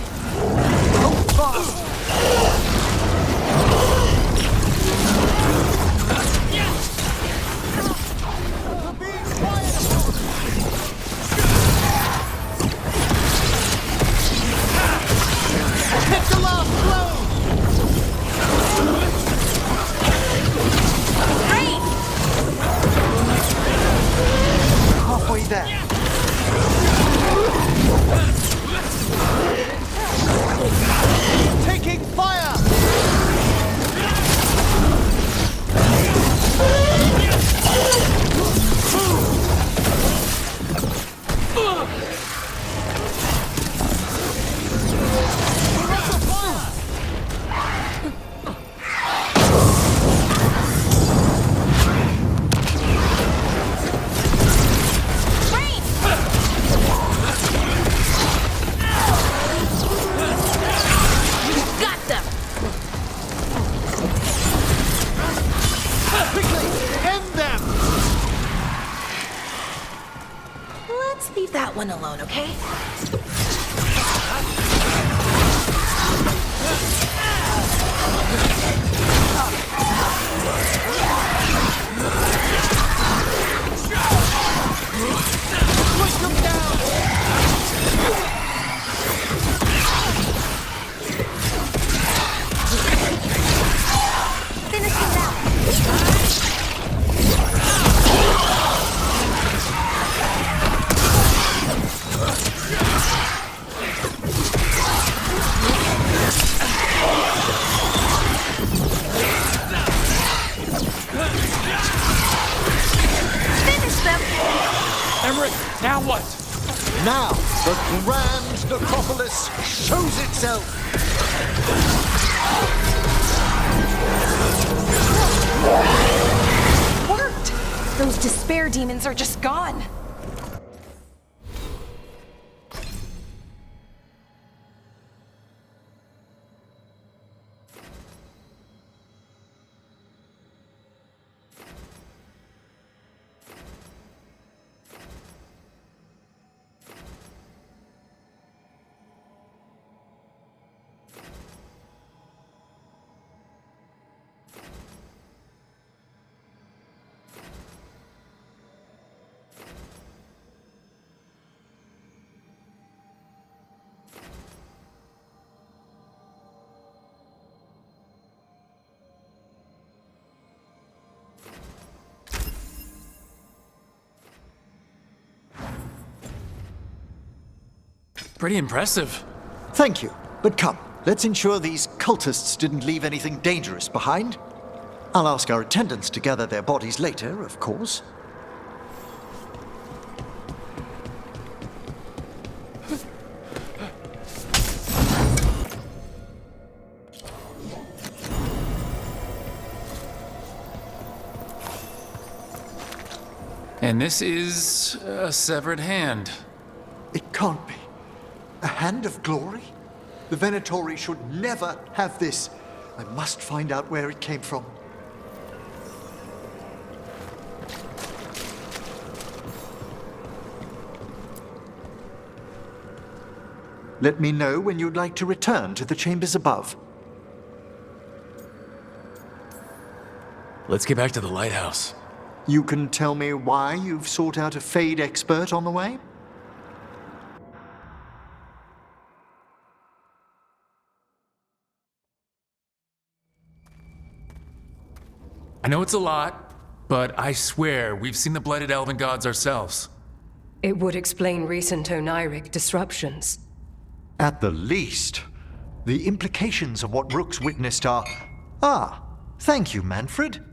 Hit the last blow! Halfway there. Taking fire! Got them! Quickly, end them! Let's leave that one alone, okay? Push them down! Finish him now! Finish them! Emmerich, now what? Now, the Grand Necropolis shows itself! It worked! Those despair demons are just gone. Pretty impressive. Thank you, but come, let's ensure these cultists didn't leave anything dangerous behind. I'll ask our attendants to gather their bodies later, of course. And this is a severed hand. It can't be. A hand of glory? The Venatori should never have this. I must find out where it came from. Let me know when you'd like to return to the chambers above. Let's get back to the lighthouse. You can tell me why you've sought out a Fade expert on the way? I know it's a lot, but I swear we've seen the blighted elven gods ourselves. It would explain recent oniric disruptions. At the least, the implications of what Rook's witnessed are... Ah, thank you, Manfred.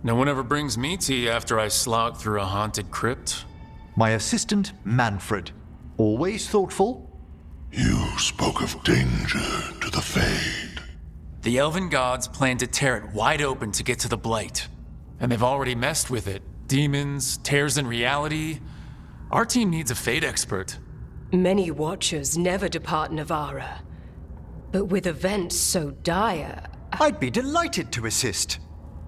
No one ever brings me tea after I slog through a haunted crypt. My assistant, Manfred. Always thoughtful. You spoke of danger to the Fade. The Elven gods plan to tear it wide open to get to the Blight. And they've already messed with it. Demons, tears in reality. Our team needs a Fade expert. Many Watchers never depart Navarra. But with events so dire... I'd be delighted to assist.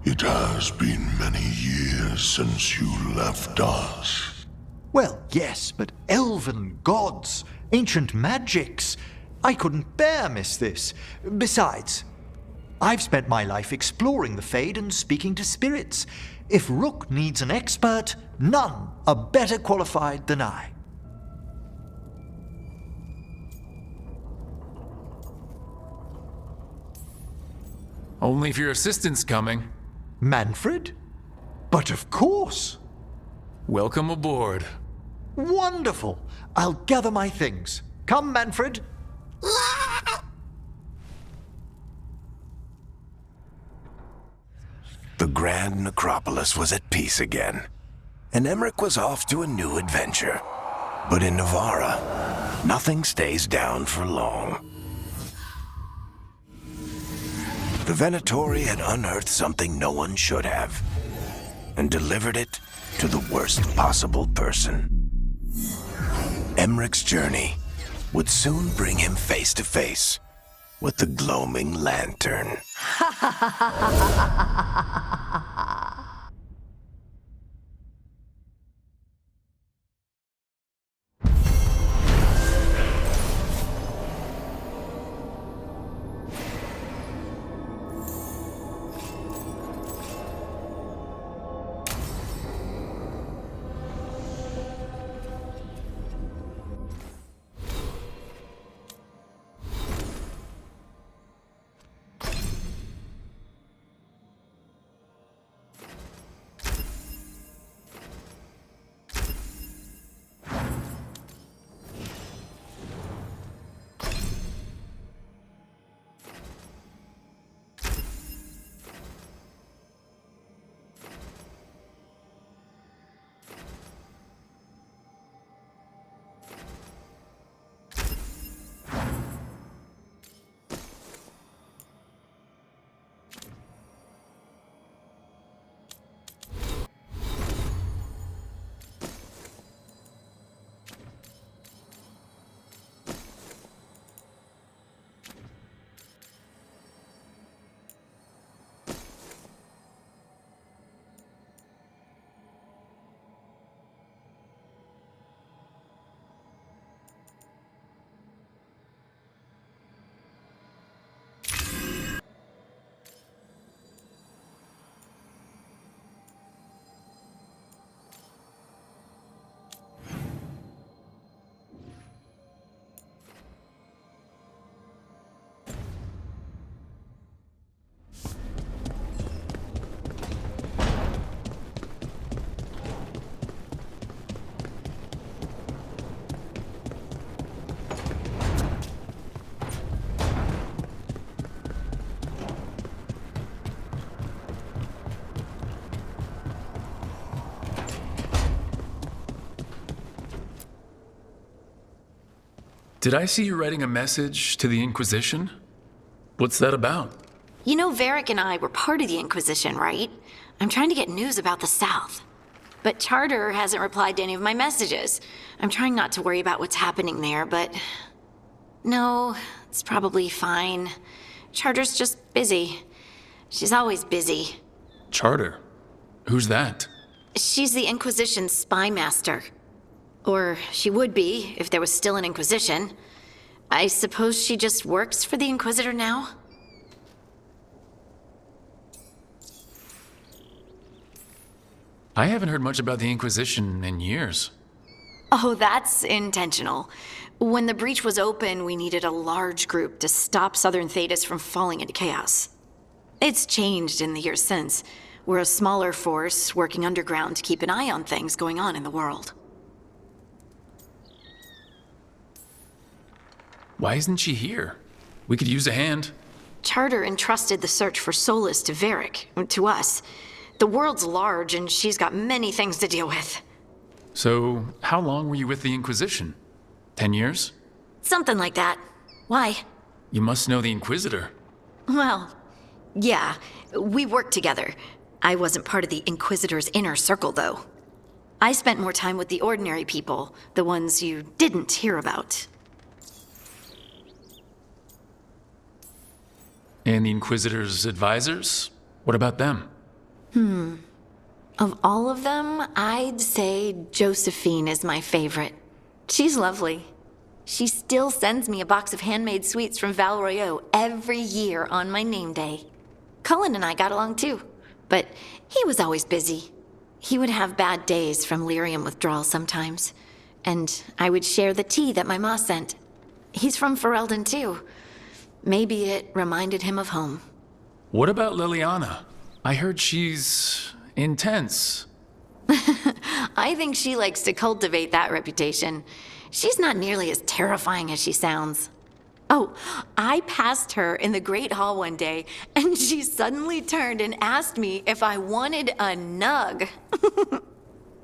It has been many years since you left us. Well, yes, but elven gods, ancient magics. I couldn't bear miss this. Besides, I've spent my life exploring the Fade and speaking to spirits. If Rook needs an expert, none are better qualified than I. Only if your assistant's coming. Manfred? But of course! Welcome aboard. Wonderful! I'll gather my things. Come, Manfred. The Grand Necropolis was at peace again, and Emmerich was off to a new adventure. But in Navarra, nothing stays down for long. The Venatori had unearthed something no one should have, and delivered it to the worst possible person. Emmerich's journey would soon bring him face to face with the gloaming lantern. Did I see you writing a message to the Inquisition? What's that about? You know, Varric and I were part of the Inquisition, right? I'm trying to get news about the South. But Charter hasn't replied to any of my messages. I'm trying not to worry about what's happening there, but... No, it's probably fine. Charter's just busy. She's always busy. Charter? Who's that? She's the Inquisition's spy master. Or she would be, if there was still an Inquisition. I suppose she just works for the Inquisitor now? I haven't heard much about the Inquisition in years. Oh, that's intentional. When the breach was open, we needed a large group to stop Southern Thedas from falling into chaos. It's changed in the years since. we're a smaller force working underground to keep an eye on things going on in the world. Why isn't she here? We could use a hand. Charter entrusted the search for Solus to Varric, to us. The world's large, and she's got many things to deal with. So, how long were you with the Inquisition? 10 years? Something like that. Why? You must know the Inquisitor. Well, yeah, we worked together. I wasn't part of the Inquisitor's inner circle, though. I spent more time with the ordinary people, the ones you didn't hear about. And the Inquisitor's advisors? What about them? Of all of them, I'd say Josephine is my favorite. She's lovely. She still sends me a box of handmade sweets from Val Royeaux every year on my name day. Cullen and I got along too, but he was always busy. He would have bad days from lyrium withdrawal sometimes, and I would share the tea that my ma sent. He's from Ferelden too. Maybe it reminded him of home. What about Liliana? I heard she's intense. I think she likes to cultivate that reputation. She's not nearly as terrifying as she sounds. Oh, I passed her in the Great Hall one day, and she suddenly turned and asked me if I wanted a nug.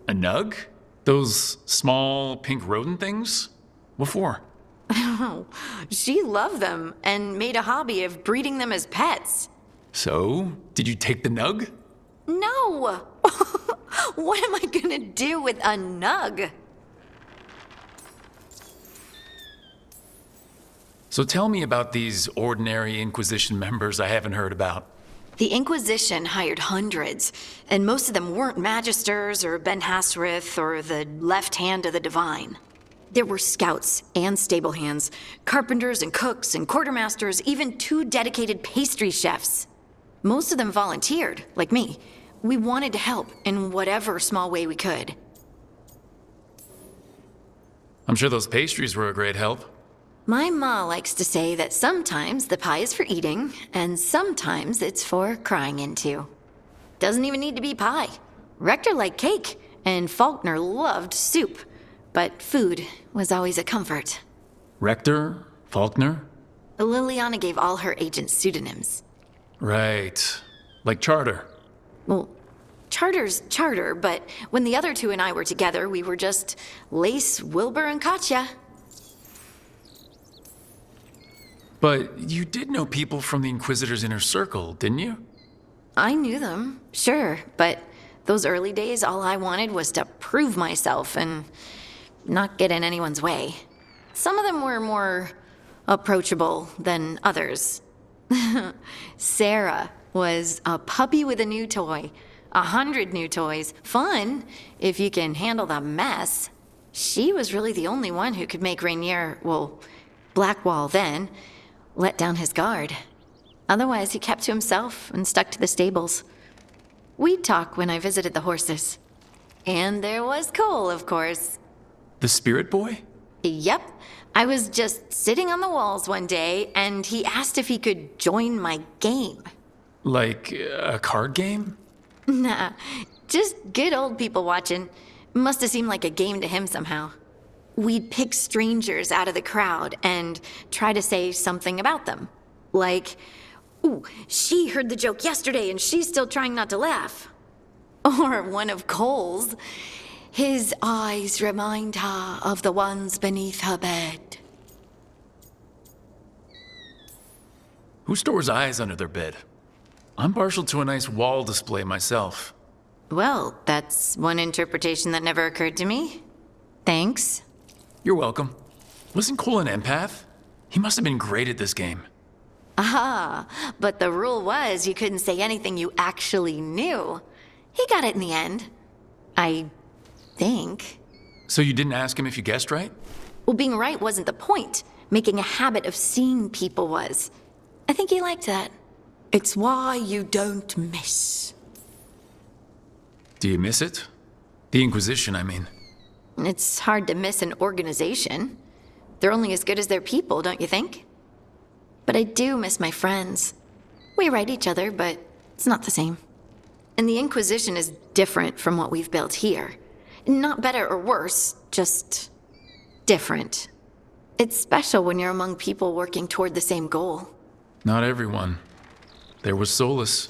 A nug? Those small pink rodent things? What for? She loved them and made a hobby of breeding them as pets. So, did you take the nug? No! What am I gonna do with a nug? So tell me about these ordinary Inquisition members I haven't heard about. The Inquisition hired hundreds, and most of them weren't Magisters or Ben Hasrith or the left hand of the Divine. There were scouts and stable hands, carpenters and cooks and quartermasters, even 2 dedicated pastry chefs. Most of them volunteered, like me. We wanted to help in whatever small way we could. I'm sure those pastries were a great help. My ma likes to say that sometimes the pie is for eating, and sometimes it's for crying into. Doesn't even need to be pie. Rector liked cake, and Faulkner loved soup. But food was always a comfort. Rector? Faulkner? Liliana gave all her agents pseudonyms. Right. Like Charter. Well, Charter's Charter, but when the other 2 and I were together, we were just Lace, Wilbur, and Katya. But you did know people from the Inquisitor's inner circle, didn't you? I knew them, sure, but those early days, all I wanted was to prove myself and not get in anyone's way. Some of them were more approachable than others. Sarah was a puppy with a new toy. 100 new toys. Fun, if you can handle the mess. She was really the only one who could make Rainier, well, Blackwall then, let down his guard. Otherwise, he kept to himself and stuck to the stables. We'd talk when I visited the horses. And there was Cole, of course. The spirit boy? Yep. I was just sitting on the walls one day, and he asked if he could join my game. Like a card game? Nah, just good old people watching. Must have seemed like a game to him somehow. We'd pick strangers out of the crowd and try to say something about them. Like, ooh, she heard the joke yesterday and she's still trying not to laugh. Or one of Cole's. His eyes remind her of the ones beneath her bed. Who stores eyes under their bed? I'm partial to a nice wall display myself. Well, that's one interpretation that never occurred to me. Thanks. You're welcome. Wasn't Cole an empath? He must have been great at this game. Ah, but the rule was you couldn't say anything you actually knew. He got it in the end. I think. So you didn't ask him if you guessed right? Well, being right wasn't the point. Making a habit of seeing people was. I think he liked that. It's why you don't miss. Do you miss it? The Inquisition, I mean. It's hard to miss an organization. They're only as good as their people, don't you think? But I do miss my friends. We write each other, but it's not the same. And the Inquisition is different from what we've built here. Not better or worse, just different. It's special when you're among people working toward the same goal. Not everyone. There was Solus.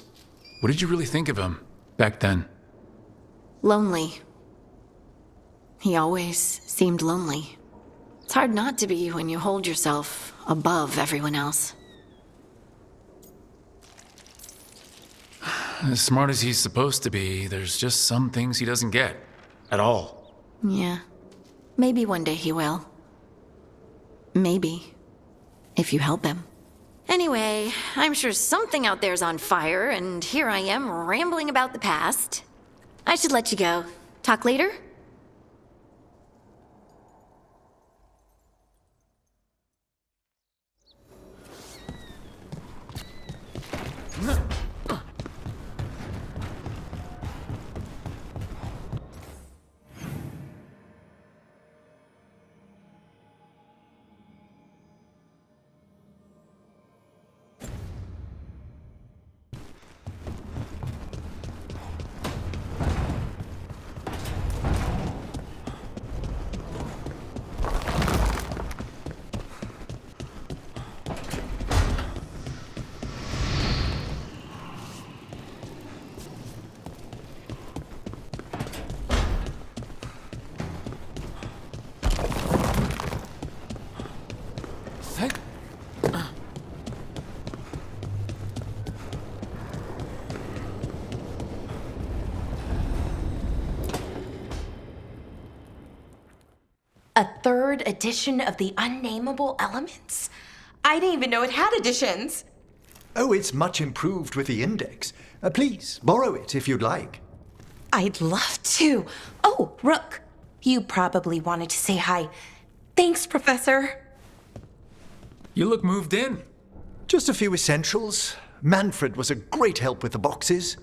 What did you really think of him back then? Lonely. He always seemed lonely. It's hard not to be when you hold yourself above everyone else. As smart as he's supposed to be, there's just some things he doesn't get. At all. Yeah. Maybe one day he will. Maybe. If you help him. Anyway, I'm sure something out there's on fire, and here I am rambling about the past. I should let you go. Talk later? A third edition of the Unnameable Elements? I didn't even know it had editions. Oh, it's much improved with the index. Please, borrow it if you'd like. I'd love to. Oh, Rook, you probably wanted to say hi. Thanks, Professor. You look moved in. Just a few essentials. Manfred was a great help with the boxes.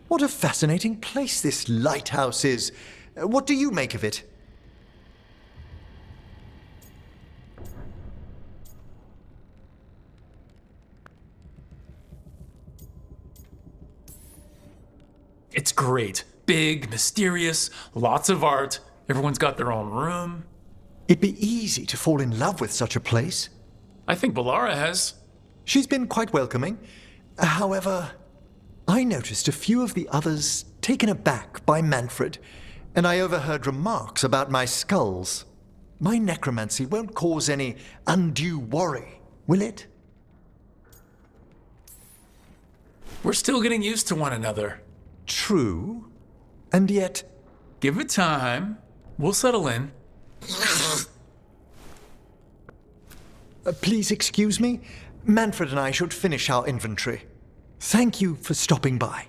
What a fascinating place this lighthouse is. What do you make of it? It's great. Big, mysterious, lots of art. Everyone's got their own room. It'd be easy to fall in love with such a place. I think Bellara has. She's been quite welcoming. However, I noticed a few of the others taken aback by Manfred, and I overheard remarks about my skulls. My necromancy won't cause any undue worry, will it? We're still getting used to one another. True. And yet... Give it time. We'll settle in. Please excuse me. Manfred and I should finish our inventory. Thank you for stopping by.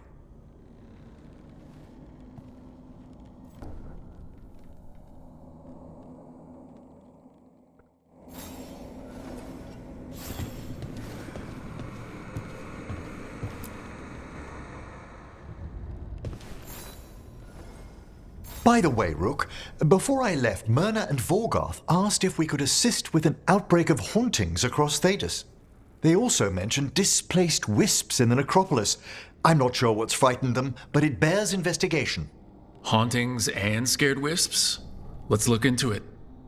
By the way, Rook, before I left, Myrna and Veilguard asked if we could assist with an outbreak of hauntings across Thedas. They also mentioned displaced wisps in the necropolis. I'm not sure what's frightened them, but it bears investigation. Hauntings and scared wisps? Let's look into it.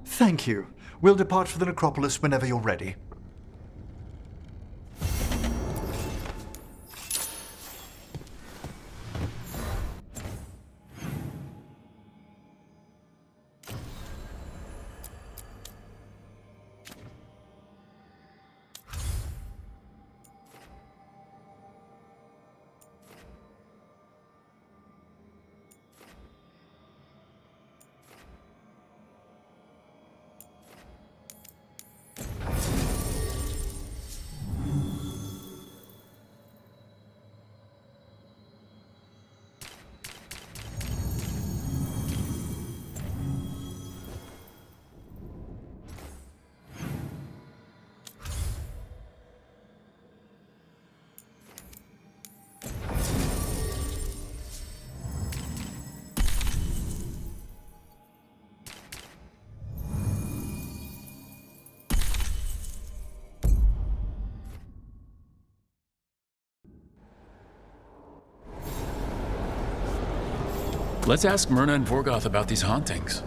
Thank you. We'll depart for the necropolis whenever you're ready. Let's ask Myrna and Vorgoth about these hauntings.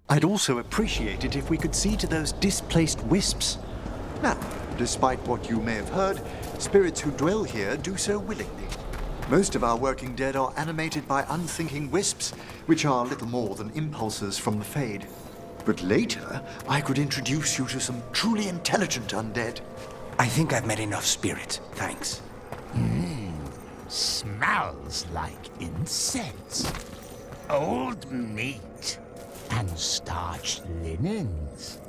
I'd also appreciate it if we could see to those displaced wisps. Now, despite what you may have heard, spirits who dwell here do so willingly. Most of our working dead are animated by unthinking wisps, which are little more than impulses from the Fade. But later, I could introduce you to some truly intelligent undead. I think I've met enough spirits, thanks. Smells like incense. Old meat and starched linens.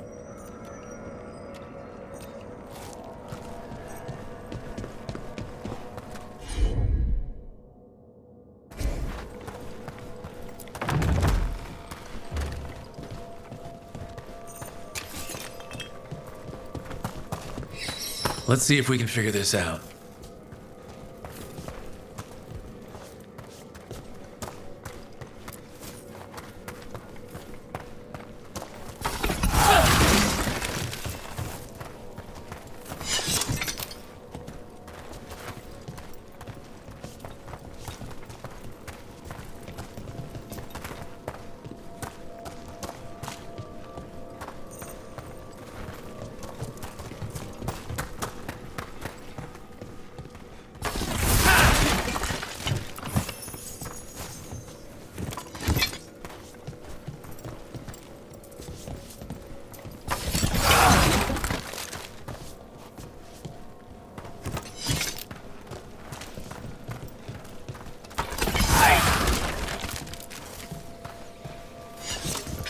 Let's see if we can figure this out.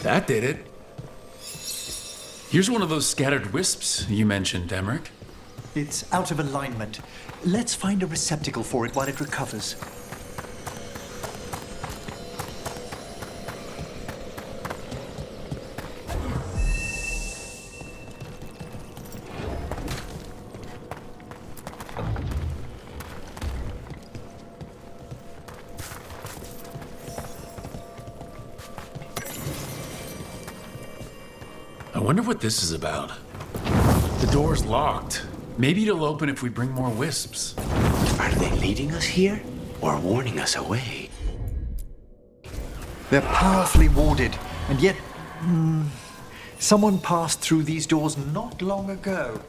That did it. Here's one of those scattered wisps you mentioned, Emmerich. It's out of alignment. Let's find a receptacle for it while it recovers. I wonder what this is about. The door's locked. Maybe it'll open if we bring more wisps. Are they leading us here or warning us away? They're powerfully warded, and yet... someone passed through these doors not long ago.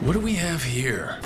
What do we have here?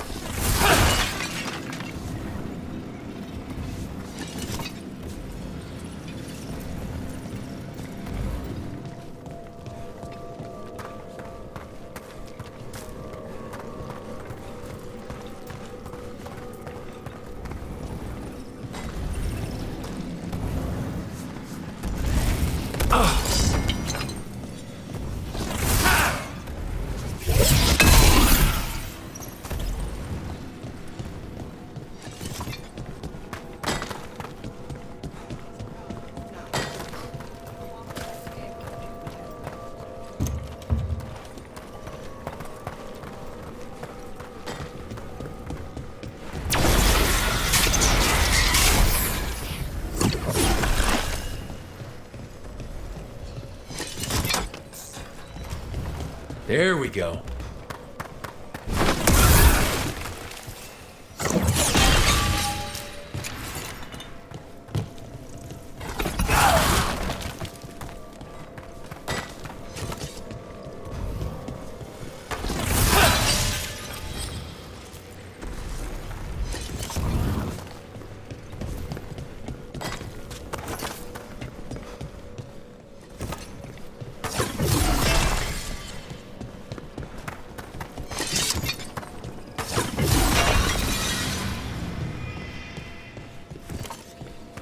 There we go.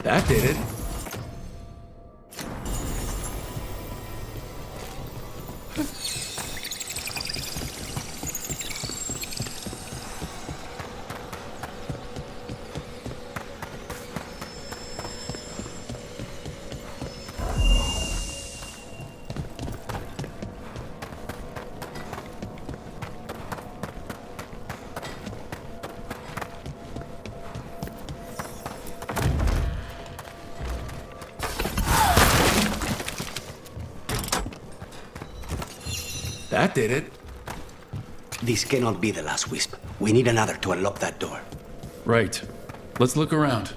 That did it. That did it. This cannot be the last wisp. We need another to unlock that door. Right. Let's look around.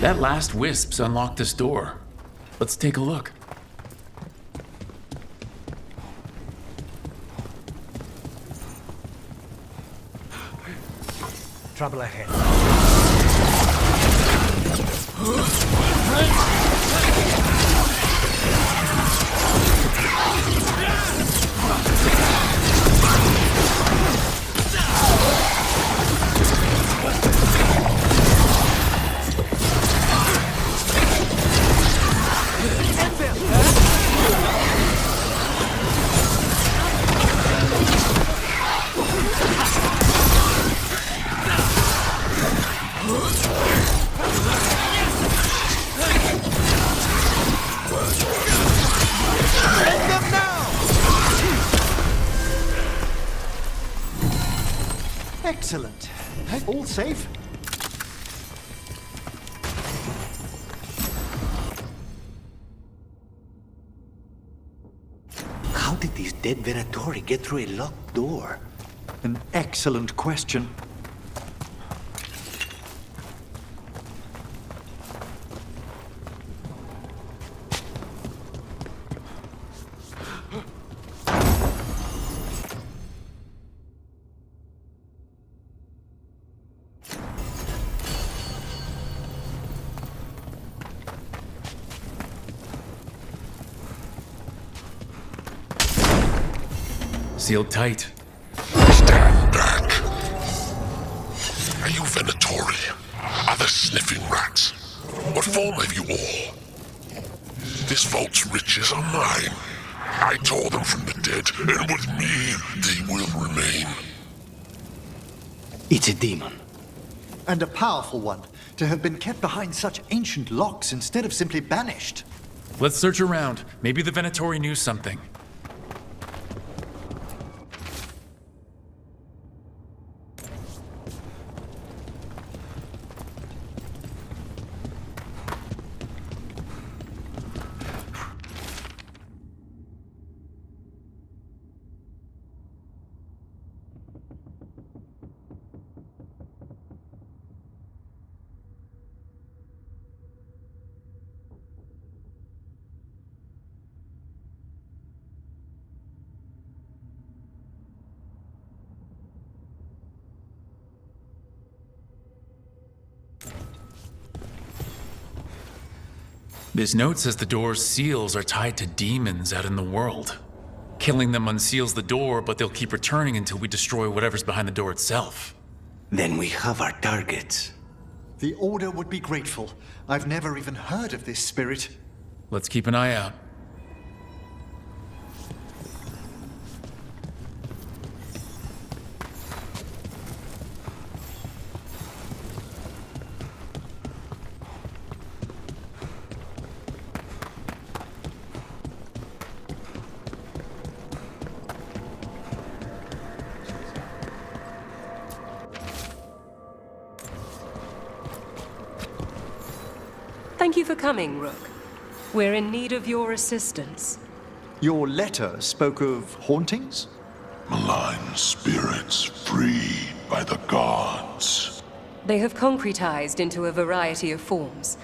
That last wisp's unlocked this door. Let's take a look. Trouble ahead. Excellent. All safe? How did these dead Venatori get through a locked door? An excellent question. Sealed tight. Stand back. Are you Venatori? Other sniffing rats? What form have you all? This vault's riches are mine. I tore them from the dead, and with me, they will remain. It's a demon. And a powerful one, to have been kept behind such ancient locks instead of simply banished. Let's search around. Maybe the Venatori knew something. This note says the door's seals are tied to demons out in the world. Killing them unseals the door, but they'll keep returning until we destroy whatever's behind the door itself. Then we have our targets. The Order would be grateful. I've never even heard of this spirit. Let's keep an eye out. Thank you for coming, Rook. We're in need of your assistance. Your letter spoke of hauntings? Malign spirits freed by the gods. They have concretized into a variety of forms.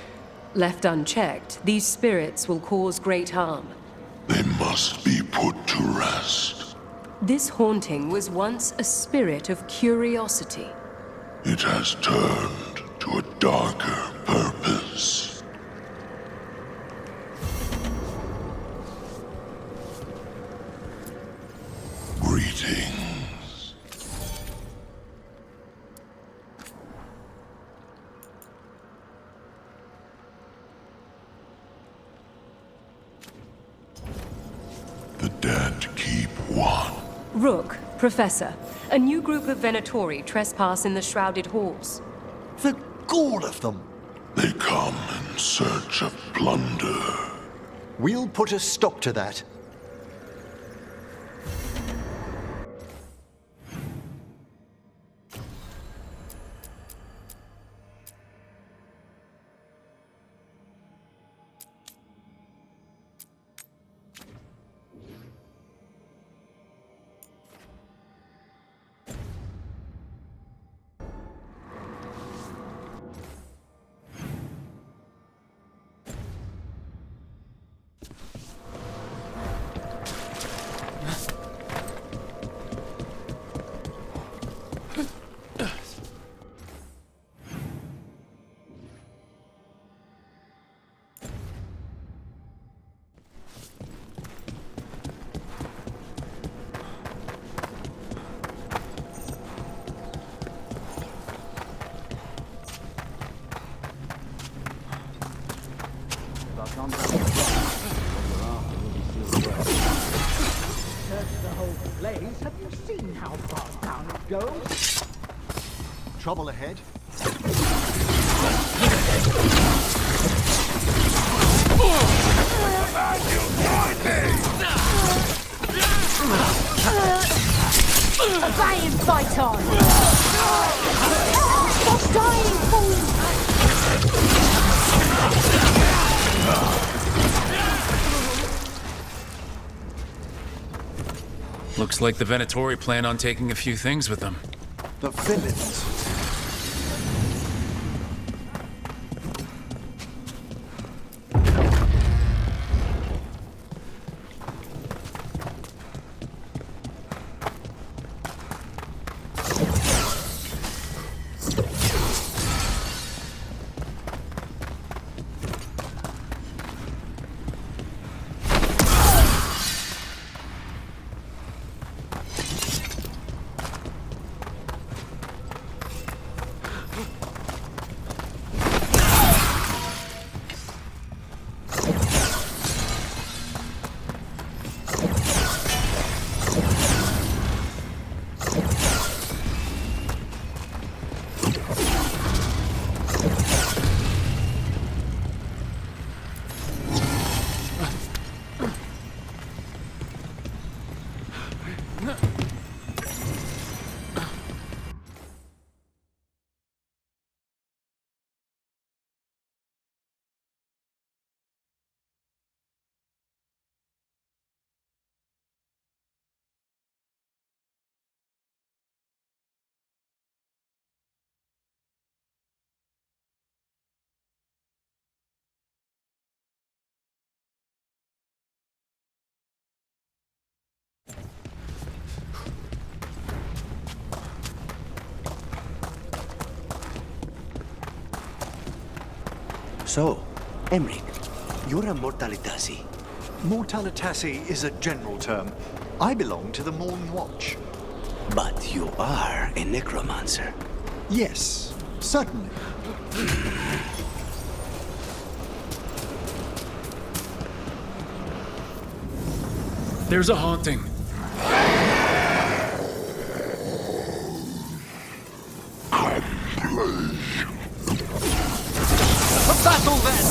Left unchecked, these spirits will cause great harm. They must be put to rest. This haunting was once a spirit of curiosity. It has turned to a darker purpose. Greetings. The dead keep one. Rook, Professor, a new group of Venatori trespass in the Shrouded Halls. The gall of them! They come in search of plunder. We'll put a stop to that. Have you seen how far down it goes? Trouble ahead. A valiant fight on! Stop dying, fool! Looks like the Venatori plan on taking a few things with them. The villains. So, Emric, you're a Mortalitasi. Mortalitasi is a general term. I belong to the Morn Watch. But you are a necromancer. Yes, certainly. There's a haunting. A battle then!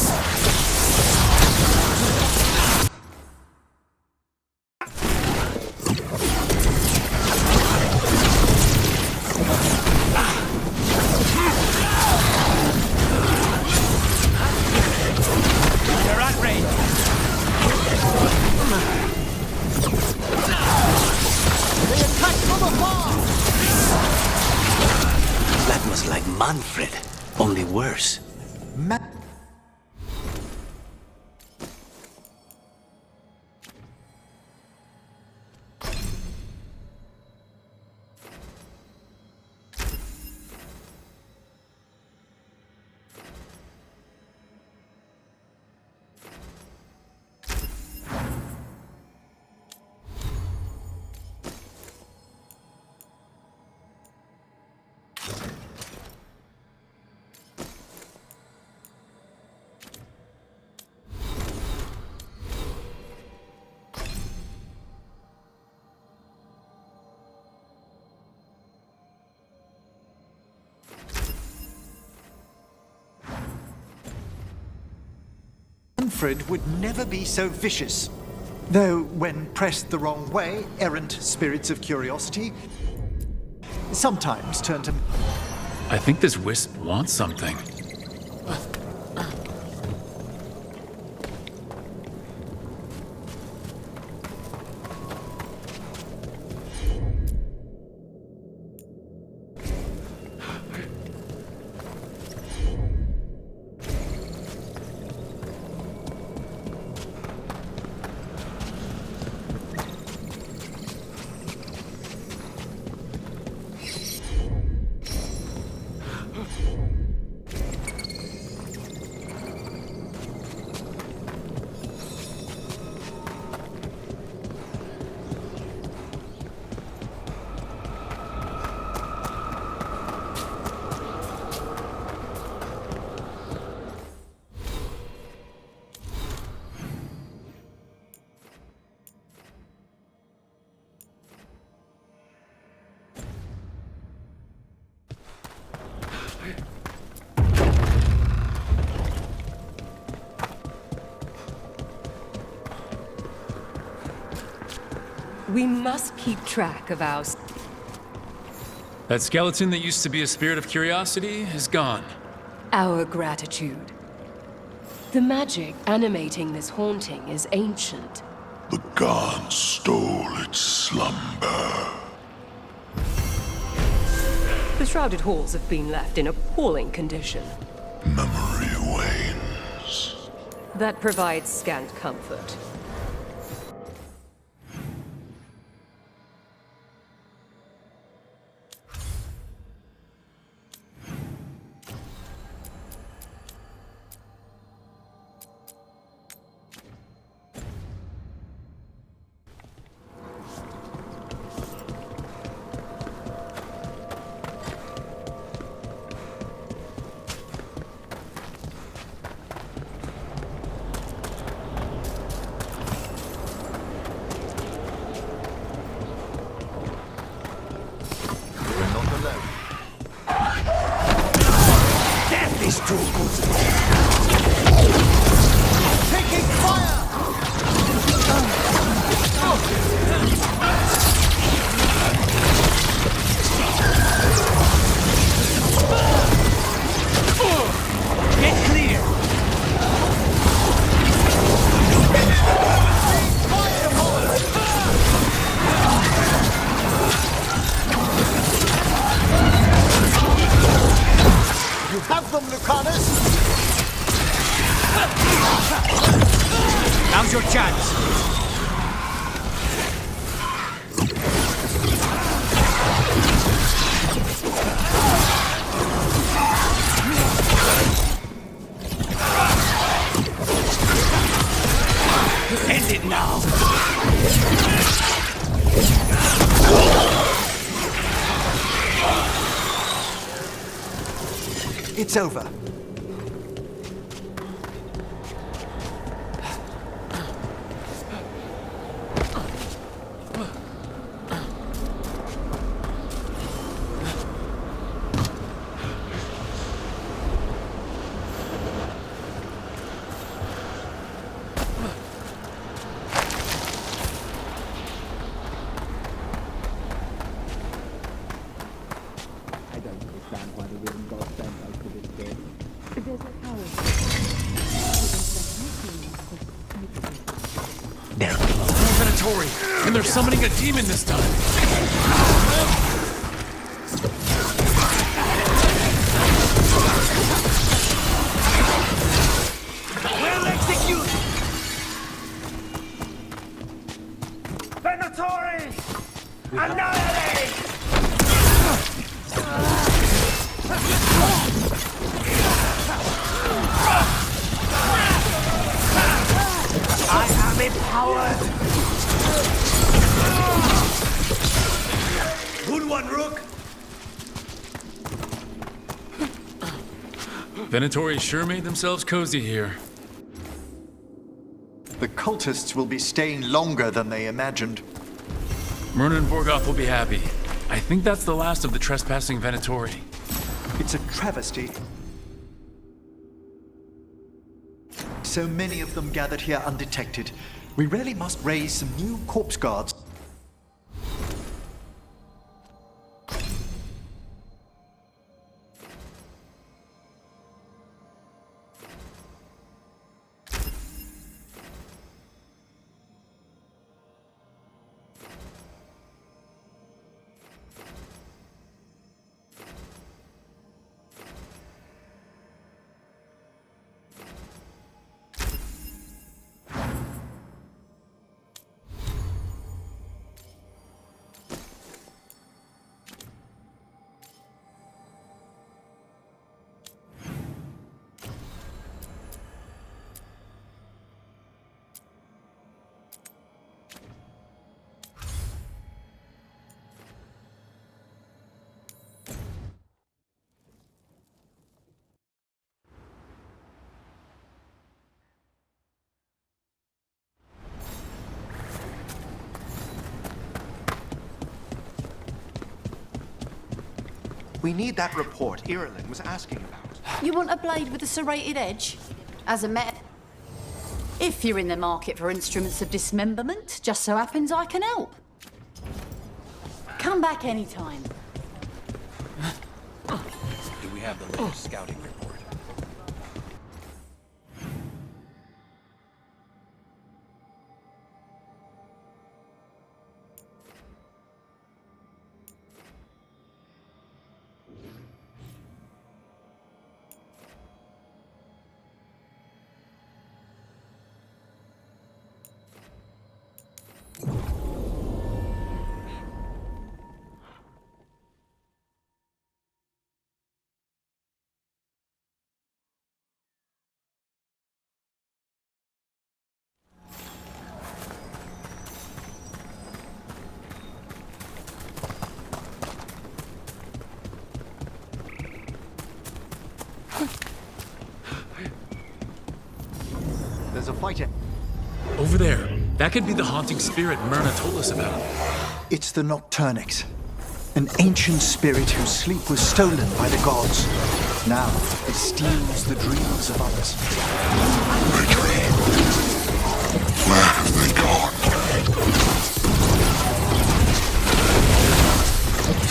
That was like Manfred, only worse. Alfred would never be so vicious. Though, when pressed the wrong way, errant spirits of curiosity sometimes turn to... I think this wisp wants something. We must keep track of our... That skeleton that used to be a spirit of curiosity is gone. our gratitude. The magic animating this haunting is ancient. The gods stole its slumber. The shrouded halls have been left in appalling condition. Memory wanes. That provides scant comfort. Death is too good. Taking fire! Get clear! You have them, Lucanus! Now's your chance! End it now! It's over. I don't understand why the rhythm god sent us to this game. If there's a power, They're Venatori, and they're summoning a demon this time. we'll execute! Venatori! Annihilate! I am empowered! Good one, Rook! Venatori sure made themselves cozy here. The cultists will be staying longer than they imagined. Myrna and Vorgoth will be happy. I think that's the last of the trespassing Venatori. It's a travesty. so many of them gathered here undetected. We really must raise some new corpse guards. We need that report Irulan was asking about. You want a blade with a serrated edge? As a met. If you're in the market for instruments of dismemberment, just so happens I can help. Come back anytime. Do we have the latest scouting report? There's a fighter. Over there. That could be the haunting spirit Myrna told us about. It's the Nocturnix, an ancient spirit whose sleep was stolen by the gods. Now it steals the dreams of others. Where have they gone?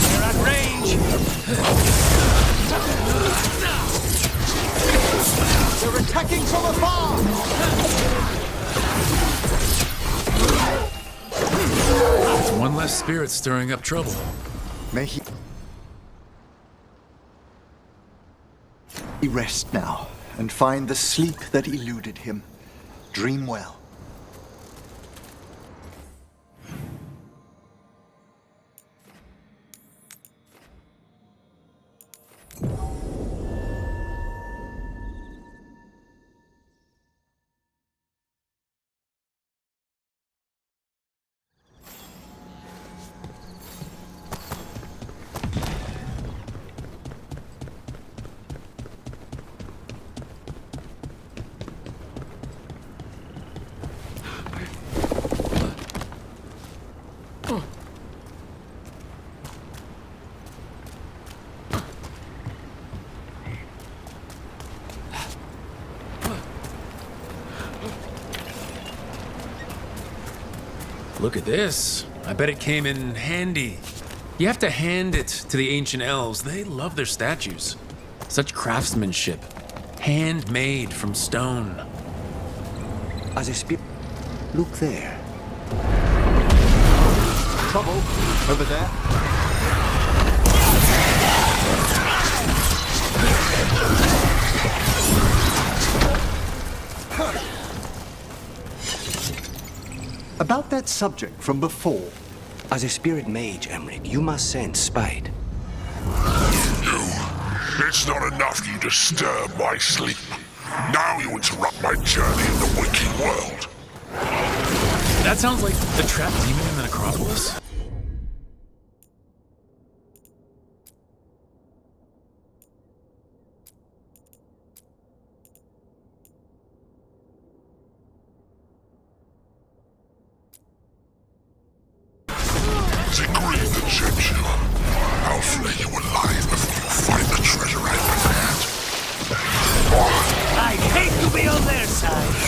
They're at range! They're attacking from afar! It's one less spirit stirring up trouble. May he rest now and find the sleep that eluded him. Dream well. Look at this. I bet it came in handy. You have to hand it to the ancient elves. They love their statues. Such craftsmanship. Handmade from stone. As a spirit. Look there. Trouble over there. About that subject from before. As a spirit mage, Emmerich, you must sense spite. You. It's not enough you disturb my sleep. Now you interrupt my journey in the waking world. That sounds like the trapped demon in the necropolis. The greed that shapes you. I'll flay you alive before you find the treasure I prepared. I'd hate to be on their side.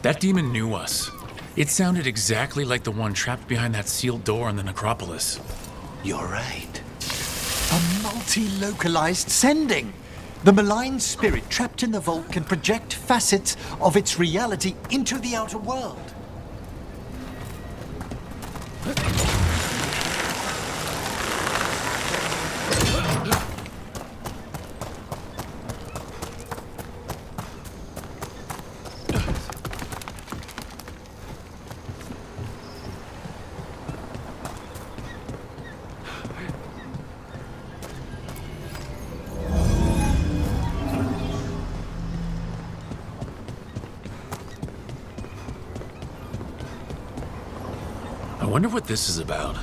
That demon knew us. It sounded exactly like the one trapped behind that sealed door in the necropolis. You're right. A multi-localized sending. The malign spirit trapped in the vault can project facets of its reality into the outer world. I wonder what this is about.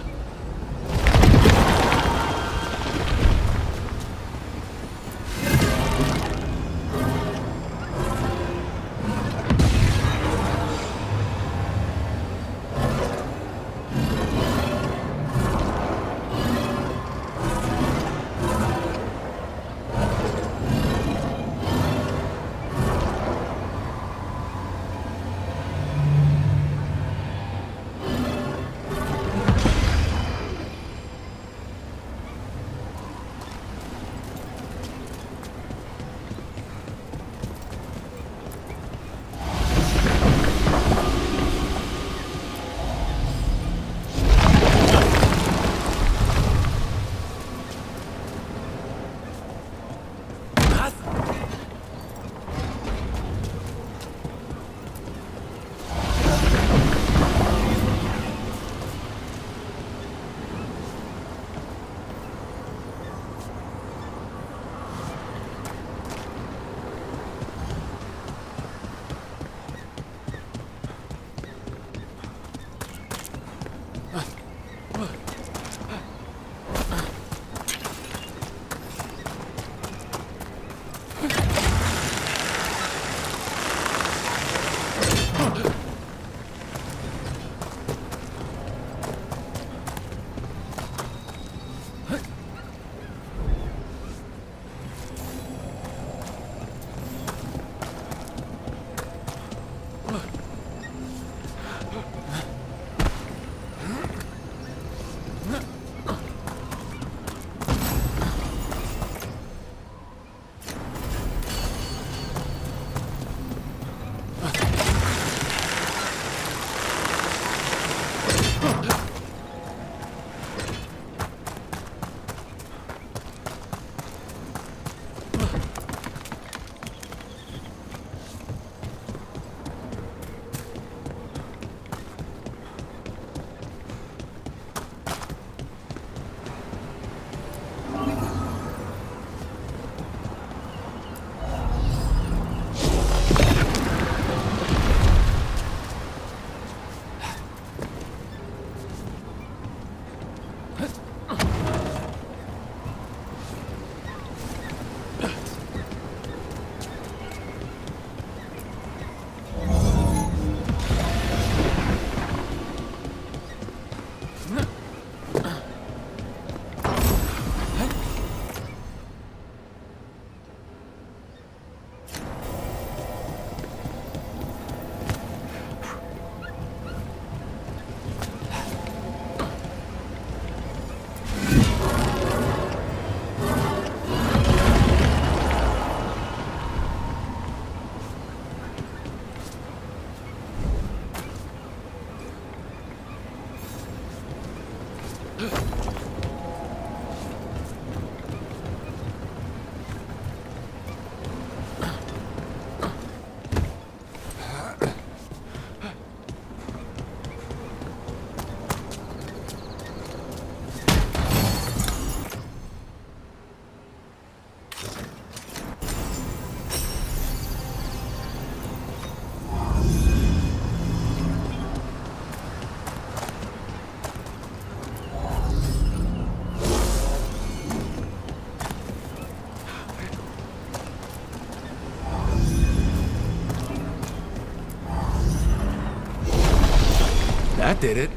That did it.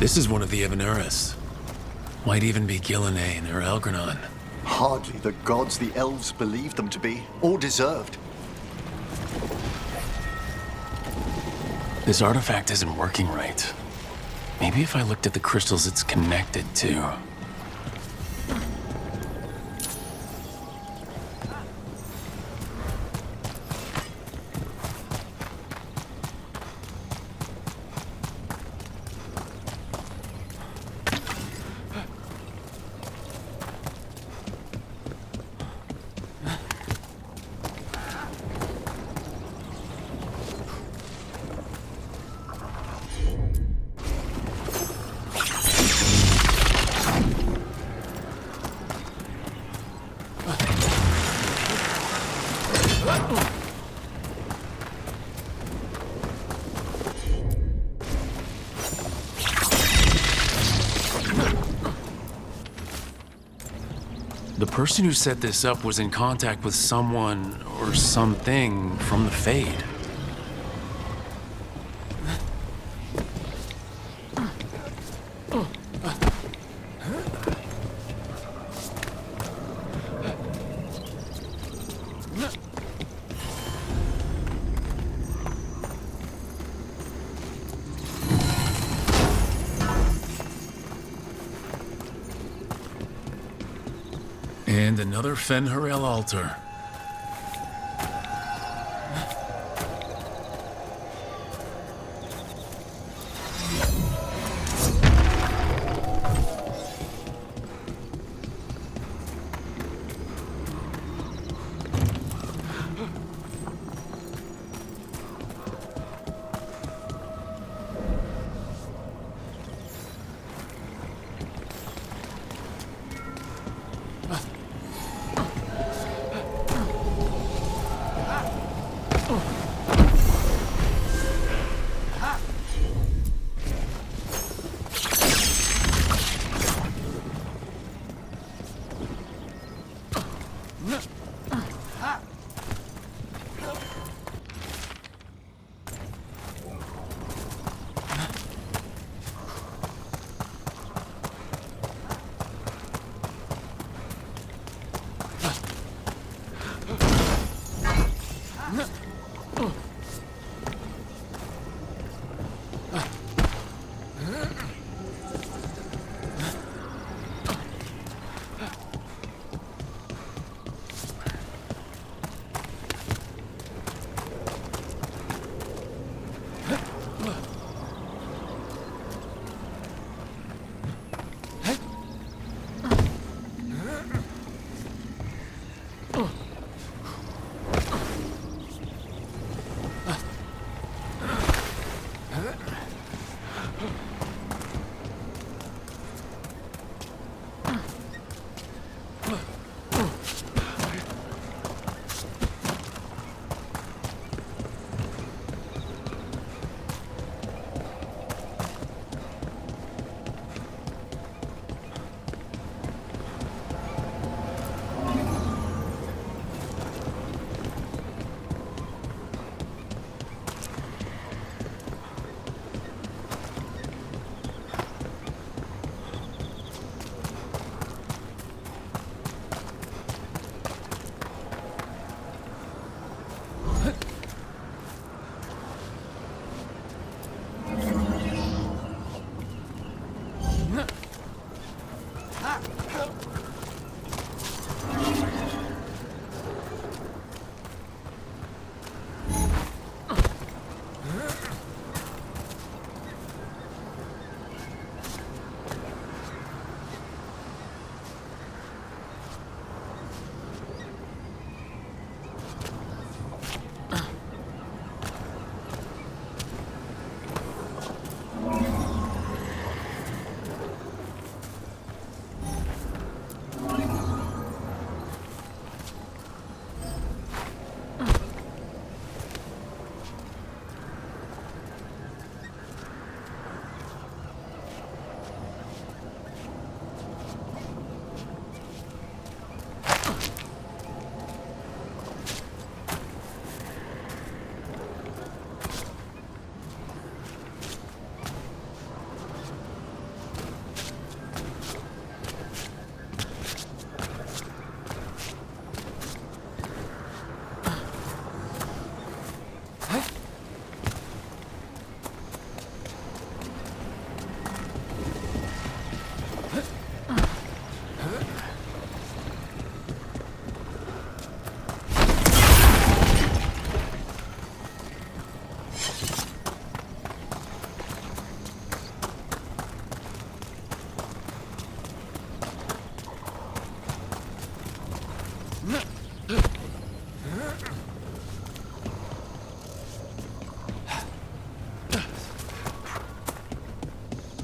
This is one of the Evanuris. Might even be Gillenay or Elgranon. Hardly the gods the elves believed them to be, or deserved. This artifact isn't working right. Maybe if I looked at the crystals it's connected to. The person who set this up was in contact with someone or something from the Fade. And another Fen'Harel altar.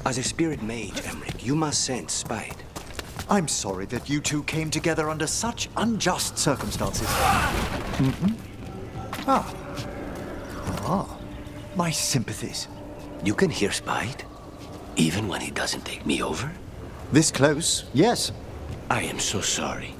As a spirit mage, Emmerich, you must sense spite. I'm sorry that you two came together under such unjust circumstances. My sympathies. You can hear spite, even when he doesn't take me over? This close, yes. I am so sorry.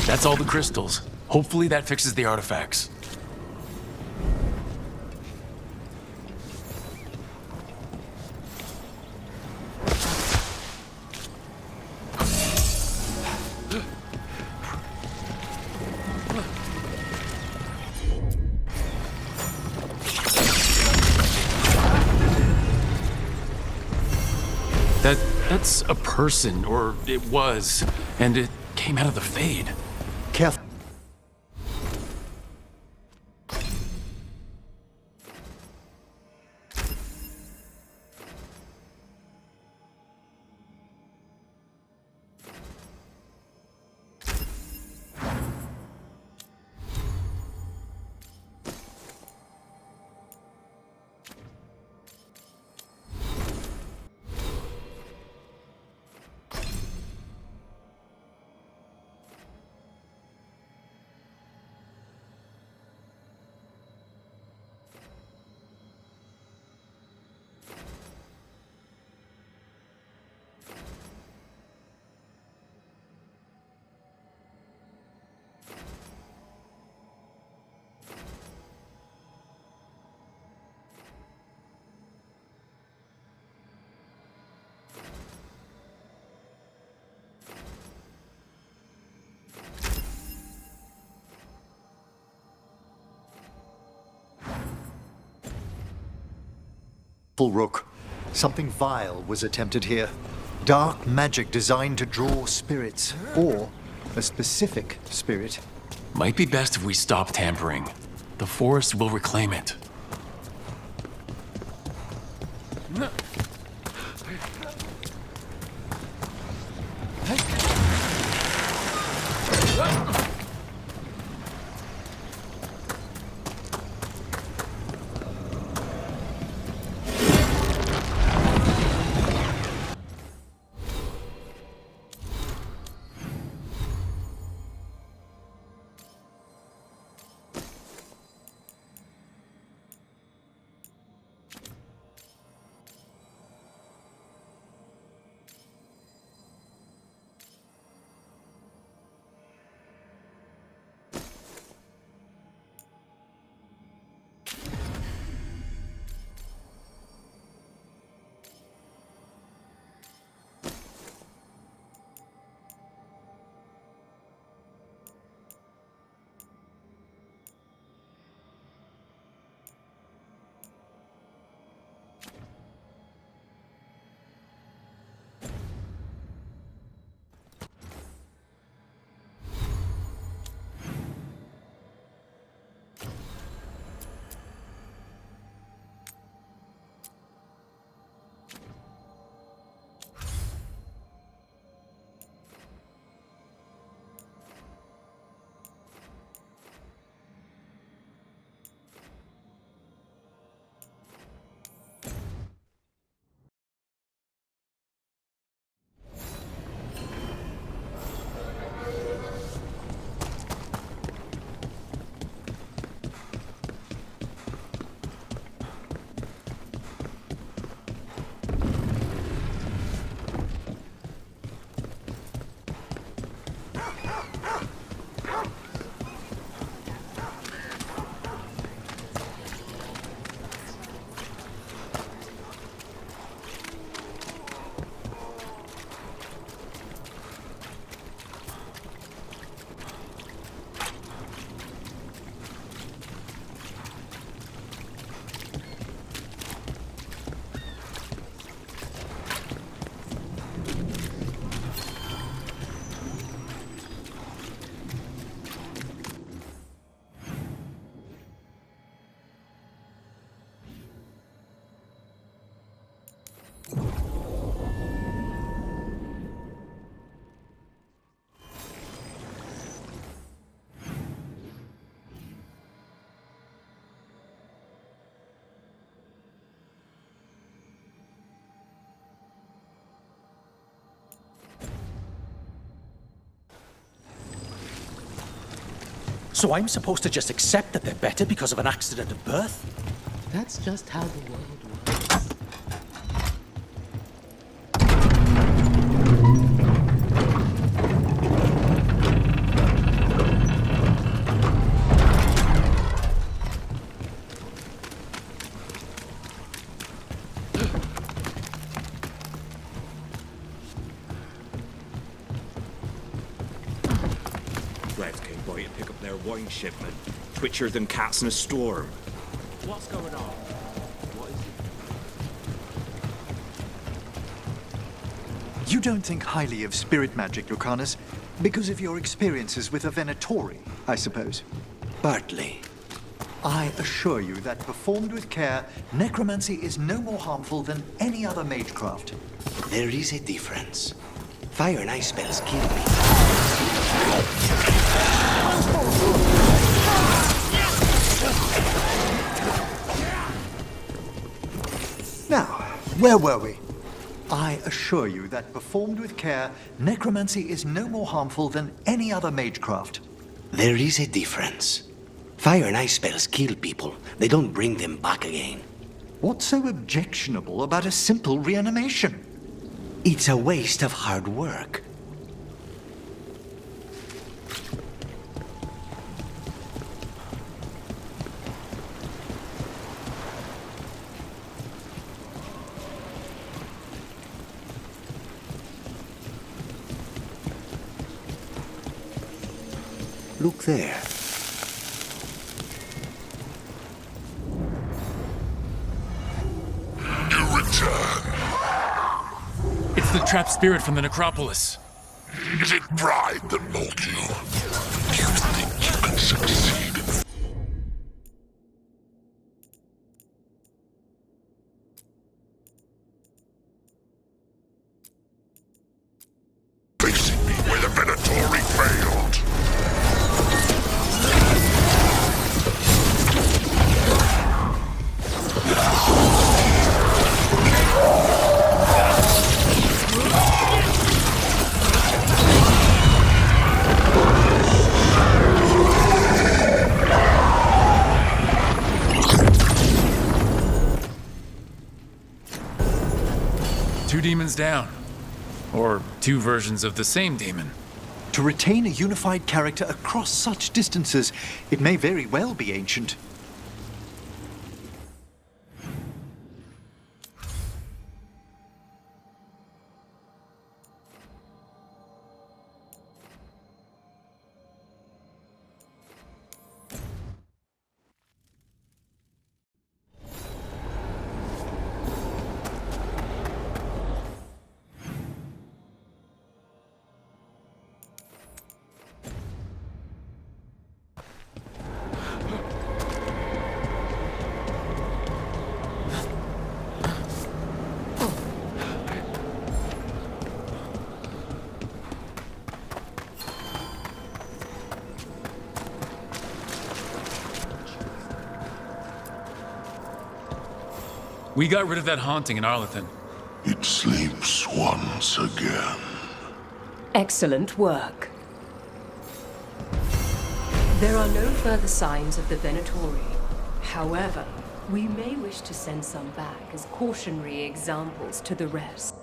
That's all the crystals. Hopefully that fixes the artifacts. That's a person, or it was, and it came out of the Fade. Careful. Rook. Something vile was attempted here. Dark magic designed to draw spirits, or a specific spirit. Might be best if we stop tampering. The forest will reclaim it. So I'm supposed to just accept that they're better because of an accident of birth? That's just how the world works. Reds came by to pick up their wine shipment. Twitchier than cats in a storm. What's going on? What is it? You don't think highly of spirit magic, Lucanus, because of your experiences with a Venatori, I suppose. Partly. I assure you that performed with care, necromancy is no more harmful than any other magecraft. There is a difference. Fire and ice spells kill me. Now, where were we? I assure you that performed with care, necromancy is no more harmful than any other magecraft. There is a difference. Fire and ice spells kill people. They don't bring them back again. What's so objectionable about a simple reanimation? It's a waste of hard work. Look there. You return. It's the trapped spirit from the necropolis. Is it pride that mold you? Do you think you can succeed in facing me where the Venatori failed? Two demons down. Or two versions of the same demon. To retain a unified character across such distances, it may very well be ancient. We got rid of that haunting in Arlethan. It sleeps once again. Excellent work. There are no further signs of the Venatori. However, we may wish to send some back as cautionary examples to the rest.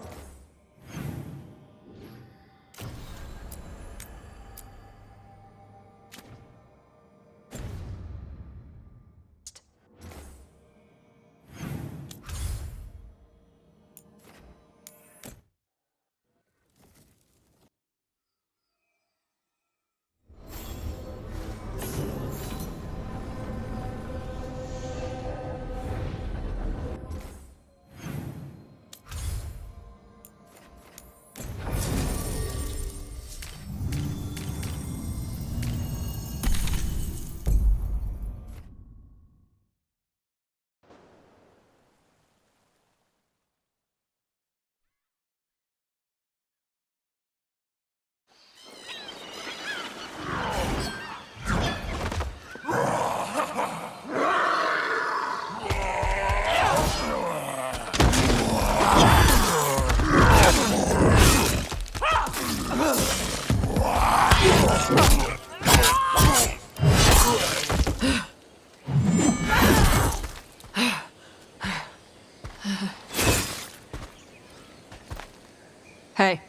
Hey.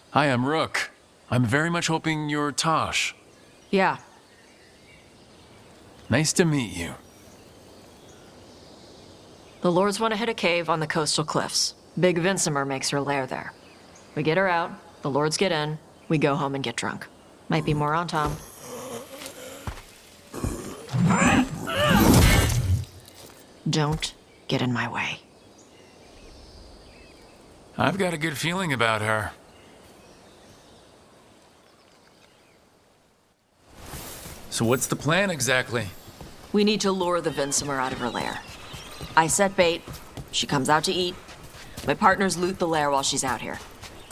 Hi, I'm Rook. I'm very much hoping you're Tosh. Yeah. Nice to meet you. The Lords want to hit a cave on the coastal cliffs. Big Vincimer makes her lair there. We get her out, the Lords get in, we go home and get drunk. Might be more on Tom. Don't get in my way. I've got a good feeling about her. So what's the plan exactly? We need to lure the Vincimer out of her lair. I set bait, she comes out to eat. My partners loot the lair while she's out here.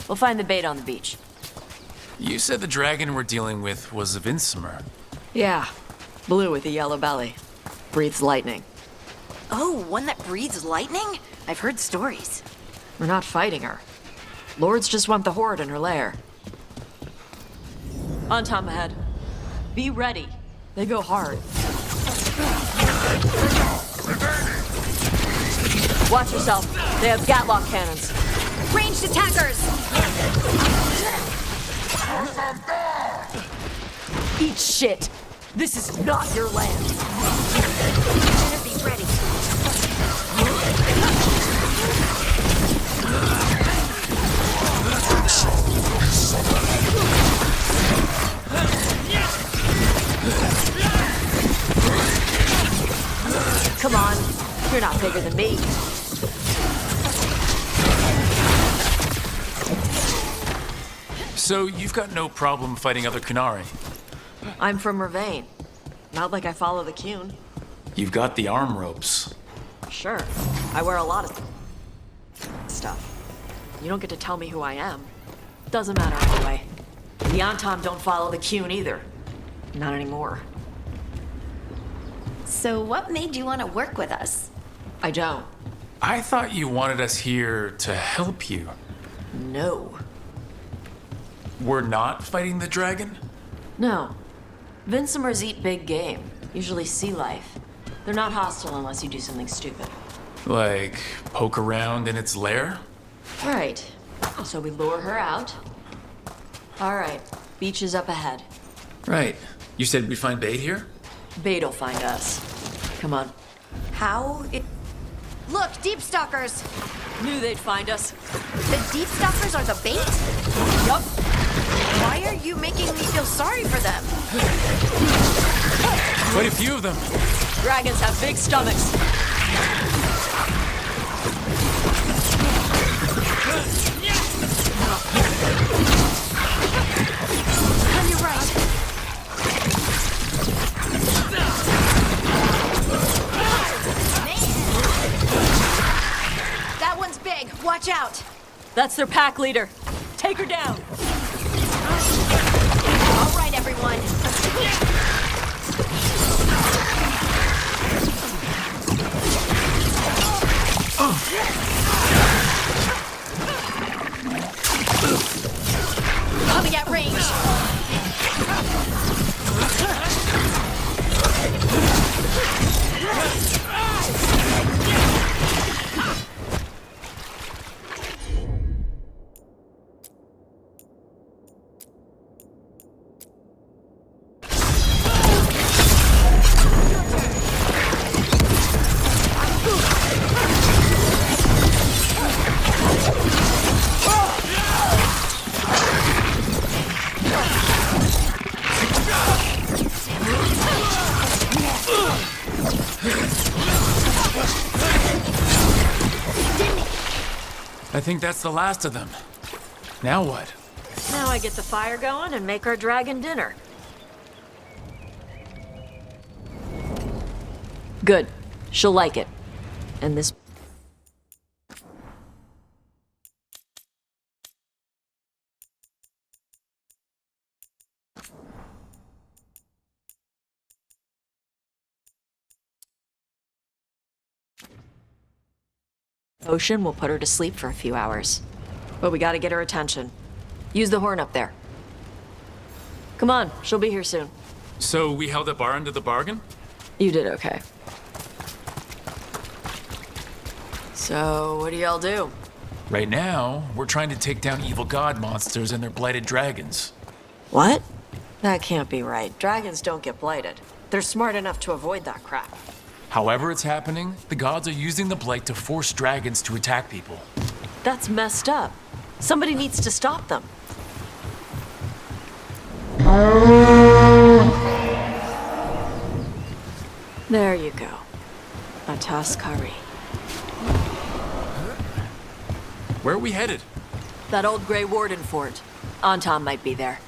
We'll find the bait on the beach. You said the dragon we're dealing with was a Vincimer. Yeah, blue with a yellow belly. Breathes lightning. Oh, one that breathes lightning? I've heard stories. We're not fighting her. Lords just want the horde in her lair. On Tom ahead. Be ready. They go hard. Watch yourself. They have Gatlock cannons. Ranged attackers! Eat shit. This is not your land. Better be ready. Come on. You're not bigger than me. So you've got no problem fighting other Kunari? I'm from Ravain. Not like I follow the Qun. You've got the arm ropes. Sure. I wear a lot of stuff. You don't get to tell me who I am. Doesn't matter anyway. The Anton don't follow the Qun either. Not anymore. So what made you want to work with us? I don't. I thought you wanted us here to help you. No. We're not fighting the dragon? No. Vincimers eat big game, usually sea life. They're not hostile unless you do something stupid. Like, poke around in its lair? Right. So we lure her out. All right. Beach is up ahead. Right. You said we'd find bait here? Bait'll find us. Come on. How? Look, deep stalkers! Knew they'd find us. The deep stalkers are the bait? Yup. Why are you making me feel sorry for them? Quite a few of them. Dragons have big stomachs. On your right. That one's big. Watch out. That's their pack leader. Take her down. All right, everyone. Coming at range. I think that's the last of them. Now what? Now I get the fire going and make our dragon dinner. Good. She'll like it. And this... Potion will put her to sleep for a few hours. But we gotta get her attention. Use the horn up there. Come on, she'll be here soon. So we held up our end of the bargain? You did okay. So, what do y'all do? Right now, we're trying to take down evil god monsters and their blighted dragons. What? That can't be right. Dragons don't get blighted. They're smart enough to avoid that crap. However it's happening, the gods are using the blight to force dragons to attack people. That's messed up. Somebody needs to stop them. There you go. A toss curry. Where are we headed? That old Grey Warden fort. Anton might be there.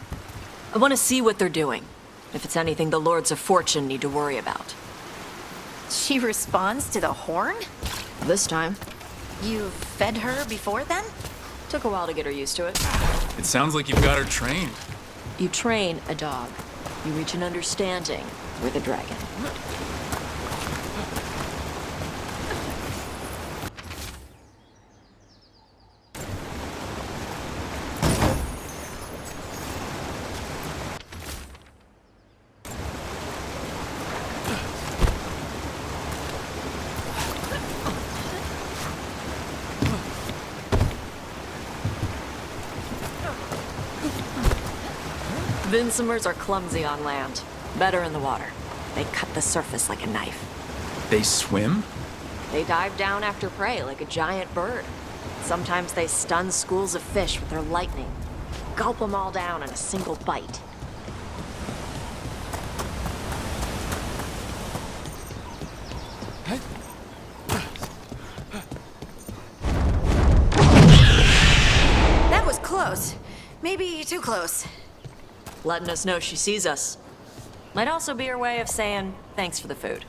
I want to see what they're doing. If it's anything the Lords of Fortune need to worry about. She responds to the horn? This time. You've fed her before then? Took a while to get her used to it. It sounds like you've got her trained. You train a dog. You reach an understanding with a dragon. Vincimers are clumsy on land, better in the water. They cut the surface like a knife. They swim? They dive down after prey like a giant bird. Sometimes they stun schools of fish with their lightning. Gulp them all down in a single bite. That was close. Maybe too close. Letting us know she sees us. Might also be her way of saying thanks for the food.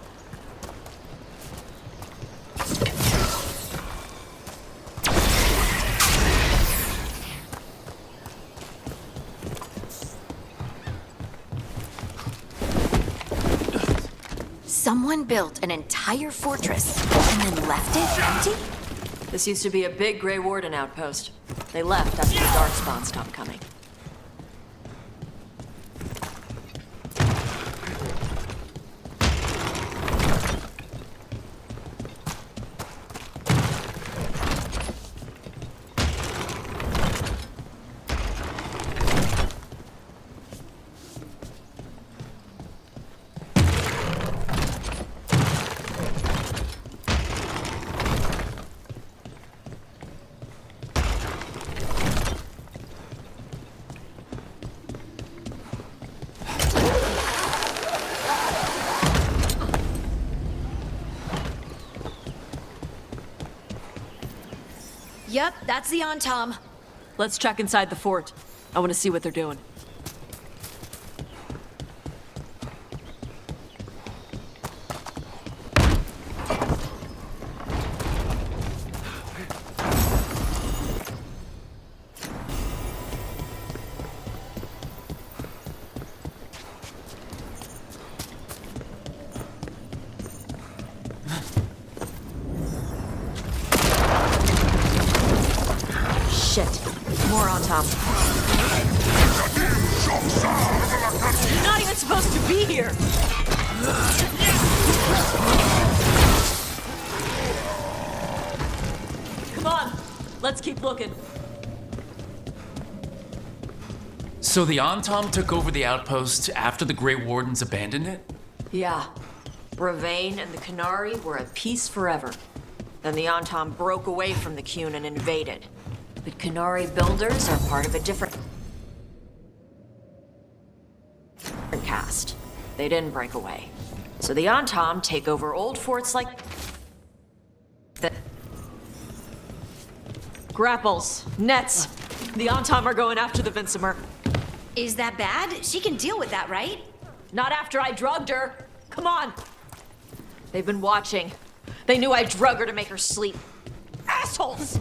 Someone built an entire fortress and then left it empty? This used to be a big Grey Warden outpost. They left after the Darkspawn stopped coming. Yep, that's the Antom. Let's check inside the fort. I want to see what they're doing. Shit. More on top. You're not even supposed to be here! Come on, let's keep looking. So the Antom took over the outpost after the Grey Wardens abandoned it? Yeah. Bravain and the Qunari were at peace forever. Then the Antom broke away from the Qun and invaded. But Qunari builders are part of a different caste. They didn't break away. So the Antom take over old forts like the grapples, nets. The Antom are going after the Vincimer. Is that bad? She can deal with that, right? Not after I drugged her. Come on. They've been watching. They knew I drug her to make her sleep. Assholes!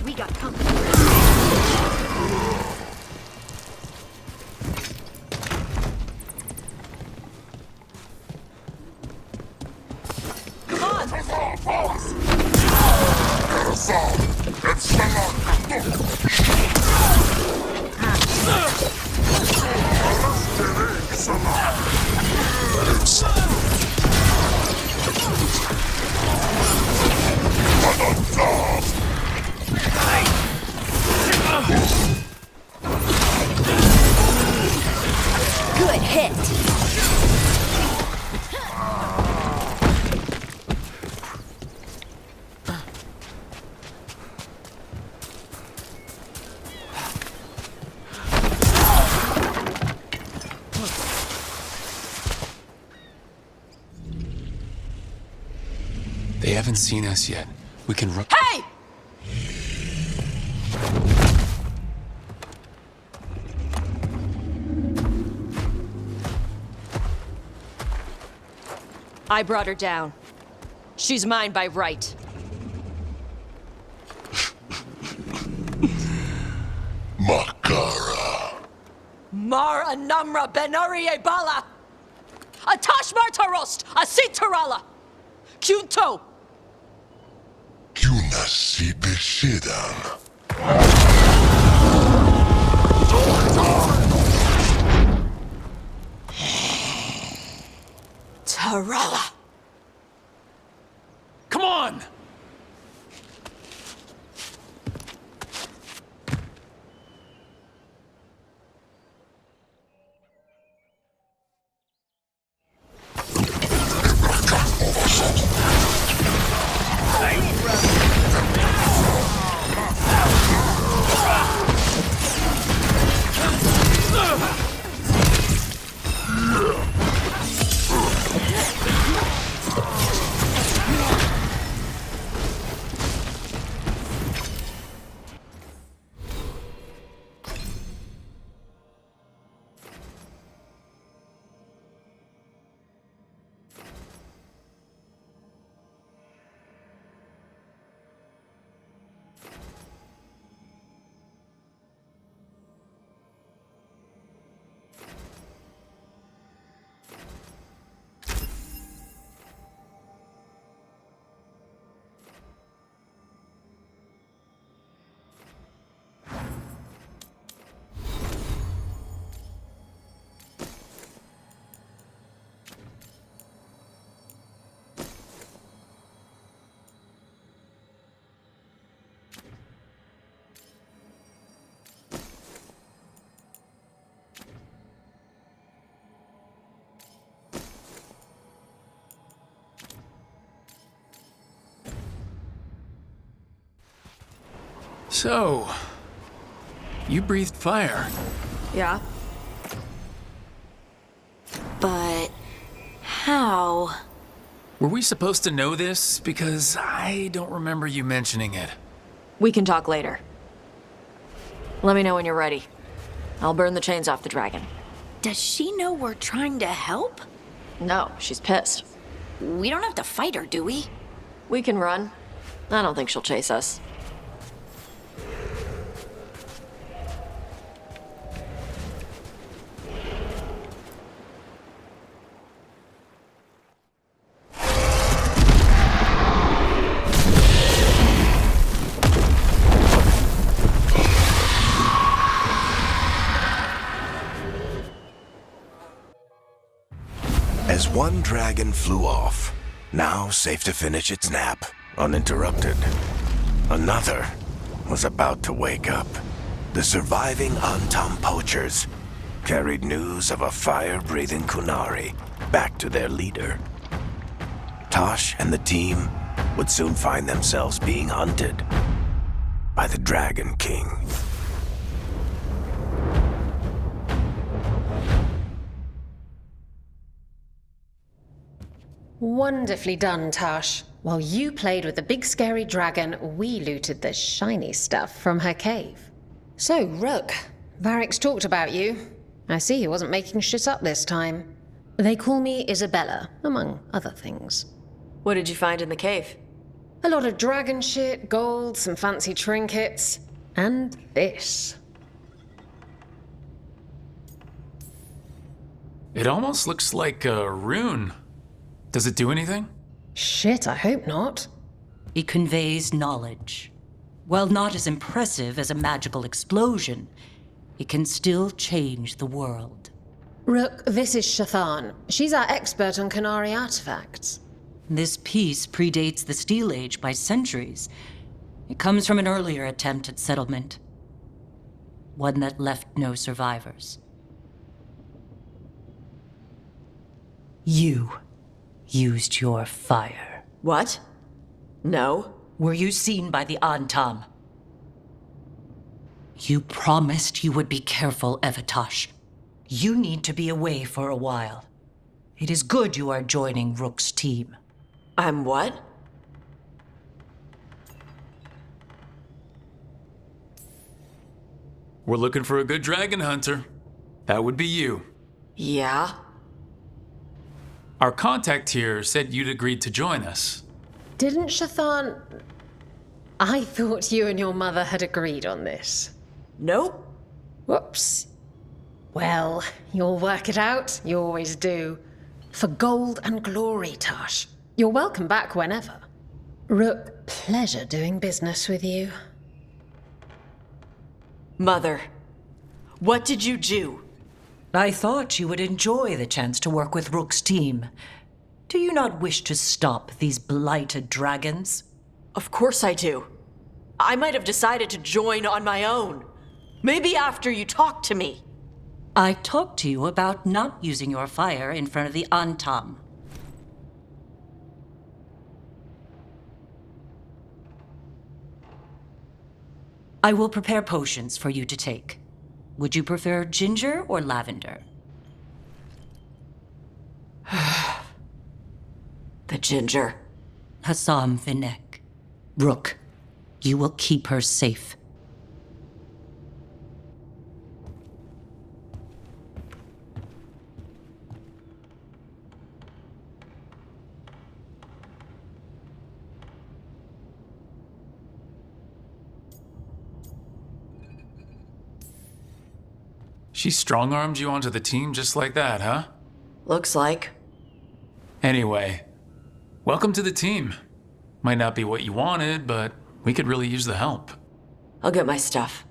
We got company. Come on! haven't seen us yet. We can run. Hey! I brought her down. She's mine by right. Makara. Mar Anamra Benarie Bala! Atash Martarost! Asitarala! Kunto! Kuna Sibishidan. Tarala! Come on! So, you breathed fire. Yeah? But how? Were we supposed to know this? Because I don't remember you mentioning it. We can talk later. Let me know when you're ready. I'll burn the chains off the dragon. Does she know we're trying to help? No, she's pissed. We don't have to fight her, do we? We can run. I don't think she'll chase us. As one dragon flew off, now safe to finish its nap, uninterrupted, another was about to wake up. The surviving Antam poachers carried news of a fire-breathing Kunari back to their leader. Tosh and the team would soon find themselves being hunted by the Dragon King. Wonderfully done, Tash. While you played with the big scary dragon, we looted the shiny stuff from her cave. So, Rook, Varric's talked about you. I see he wasn't making shit up this time. They call me Isabella, among other things. What did you find in the cave? A lot of dragon shit, gold, some fancy trinkets, and this. It almost looks like a rune. Does it do anything? Shit, I hope not. It conveys knowledge. While not as impressive as a magical explosion, it can still change the world. Rook, this is Shathan. She's our expert on Kunari artifacts. This piece predates the Steel Age by centuries. It comes from an earlier attempt at settlement. One that left no survivors. You used your fire. What? No. Were you seen by the Antam? You promised you would be careful, Evatosh. You need to be away for a while. It is good you are joining Rook's team. I'm what? we're looking for a good dragon hunter. That would be you. Yeah? Our contact here said you'd agreed to join us. Didn't Shathan... I thought you and your mother had agreed on this. Nope. Whoops. Well, you'll work it out. You always do. For gold and glory, Tosh. You're welcome back whenever. Rook, pleasure doing business with you. Mother, what did you do? I thought you would enjoy the chance to work with Rook's team. Do you not wish to stop these blighted dragons? Of course I do. I might have decided to join on my own. Maybe after you talked to me. I talked to you about not using your fire in front of the Antam. I will prepare potions for you to take. Would you prefer ginger or lavender? The ginger. Hassam Vinek. Rook, you will keep her safe. She strong-armed you onto the team just like that, huh? Looks like. Anyway, welcome to the team. Might not be what you wanted, but we could really use the help. I'll get my stuff.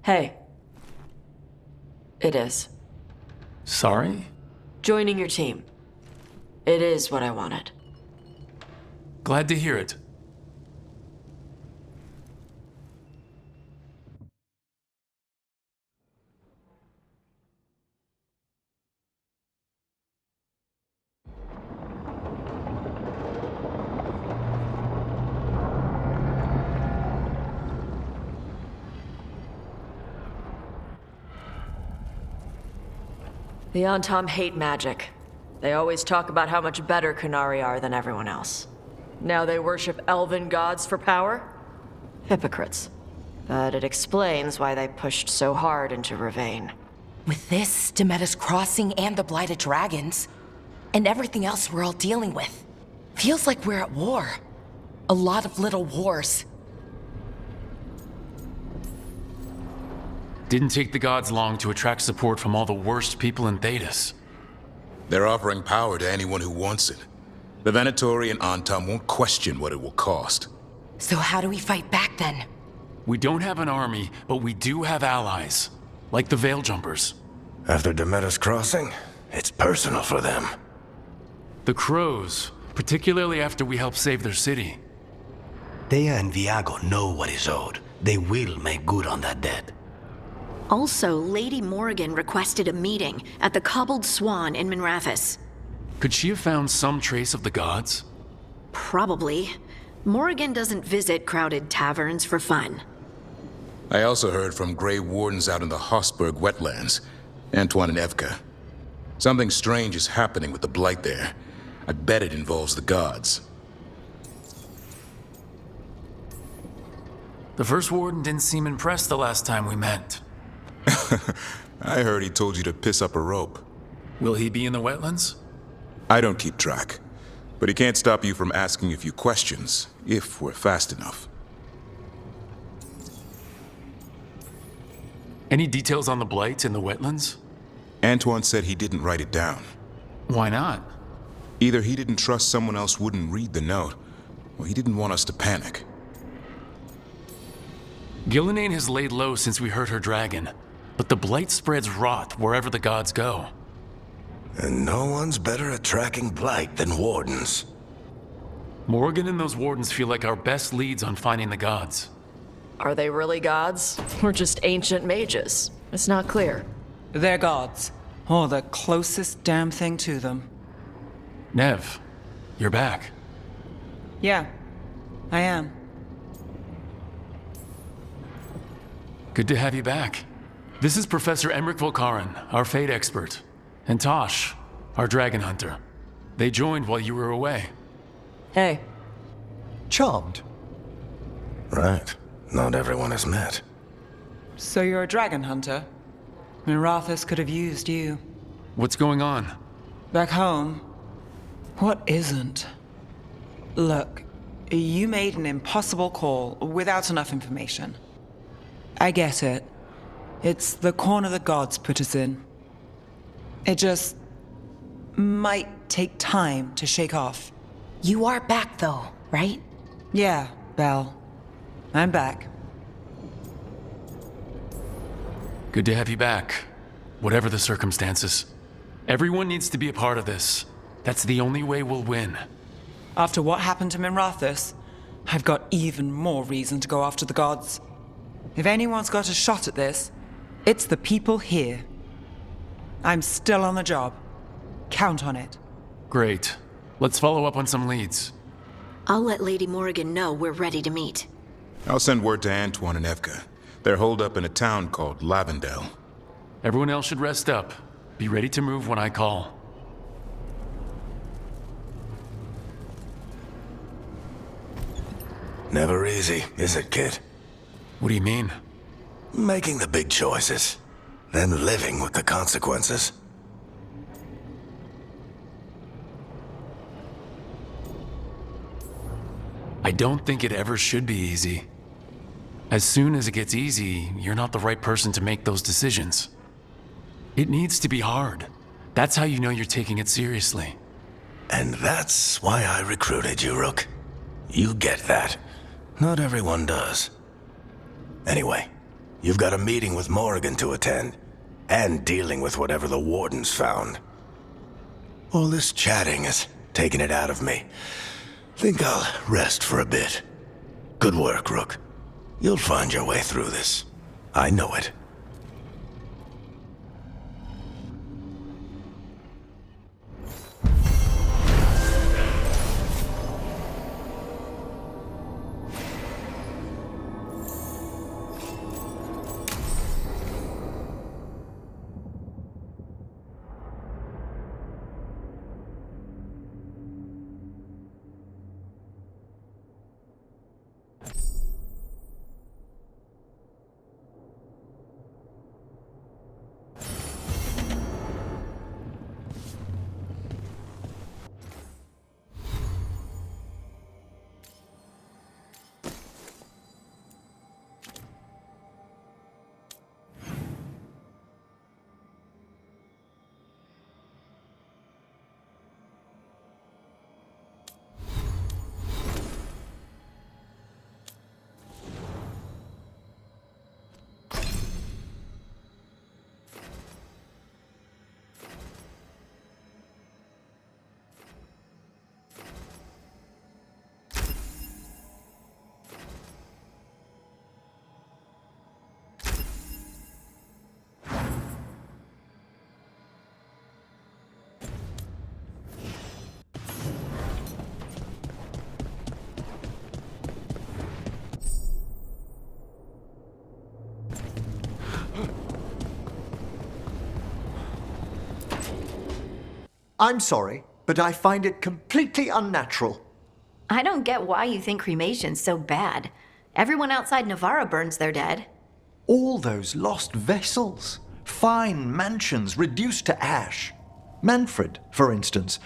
Hey. It is. Sorry? Joining your team. It is what I wanted. Glad to hear it. The Antam hate magic. They always talk about how much better Kunari are than everyone else. Now they worship elven gods for power? Hypocrites. But it explains why they pushed so hard into Ravane. With this, Demeta's Crossing and the Blighted Dragons, and everything else we're all dealing with, feels like we're at war. A lot of little wars. Didn't take the gods long to attract support from all the worst people in Thedas. They're offering power to anyone who wants it. The Venatori and Antam won't question what it will cost. So how do we fight back then? We don't have an army, but we do have allies. Like the Veil Jumpers. After Demeta's Crossing, it's personal for them. The Crows, particularly after we helped save their city. Thea and Viago know what is owed. They will make good on that debt. Also, Lady Morrigan requested a meeting at the Cobbled Swan in Minrathous. Could she have found some trace of the gods? Probably. Morrigan doesn't visit crowded taverns for fun. I also heard from Grey Wardens out in the Hossberg wetlands, Antoine and Evka. Something strange is happening with the Blight there. I bet it involves the gods. The First Warden didn't seem impressed the last time we met. I heard he told you to piss up a rope. Will he be in the wetlands? I don't keep track, but he can't stop you from asking a few questions, if we're fast enough. Any details on the Blight in the wetlands? Antoine said he didn't write it down. Why not? Either he didn't trust someone else wouldn't read the note, or he didn't want us to panic. Gillenane has laid low since we hurt her dragon, but the Blight spreads rot wherever the gods go. And no one's better at tracking Blight than Wardens. Morrigan and those Wardens feel like our best leads on finding the gods. Are they really gods? Or just ancient mages? It's not clear. They're gods. Or the closest damn thing to them. Nev, you're back. Yeah, I am. Good to have you back. This is Professor Emmerich Volkaren, our fate expert, and Tosh, our dragon hunter. They joined while you were away. Hey. Charmed. Right. Not everyone has met. So you're a dragon hunter? Mirathus could have used you. What's going on? Back home, what isn't? Look, you made an impossible call without enough information. I get it. It's the corner the gods put us in. It just might take time to shake off. You are back though, right? Yeah, Belle. I'm back. Good to have you back. Whatever the circumstances. Everyone needs to be a part of this. That's the only way we'll win. After what happened to Mirathus, I've got even more reason to go after the gods. If anyone's got a shot at this, it's the people here. I'm still on the job. Count on it. Great. Let's follow up on some leads. I'll let Lady Morrigan know we're ready to meet. I'll send word to Antoine and Evka. They're holed up in a town called Lavendel. Everyone else should rest up. Be ready to move when I call. Never easy, is it, kid? What do you mean? Making the big choices, then living with the consequences. I don't think it ever should be easy. As soon as it gets easy, you're not the right person to make those decisions. It needs to be hard. That's how you know you're taking it seriously. And that's why I recruited you, Rook. You get that. Not everyone does. Anyway, you've got a meeting with Morrigan to attend, and dealing with whatever the Warden's found. All this chatting is taking it out of me. Think I'll rest for a bit. Good work, Rook. You'll find your way through this. I know it. I'm sorry, but I find it completely unnatural. I don't get why you think cremation's so bad. Everyone outside Navarra burns their dead. All those lost vessels, fine mansions reduced to ash. Manfred, for instance.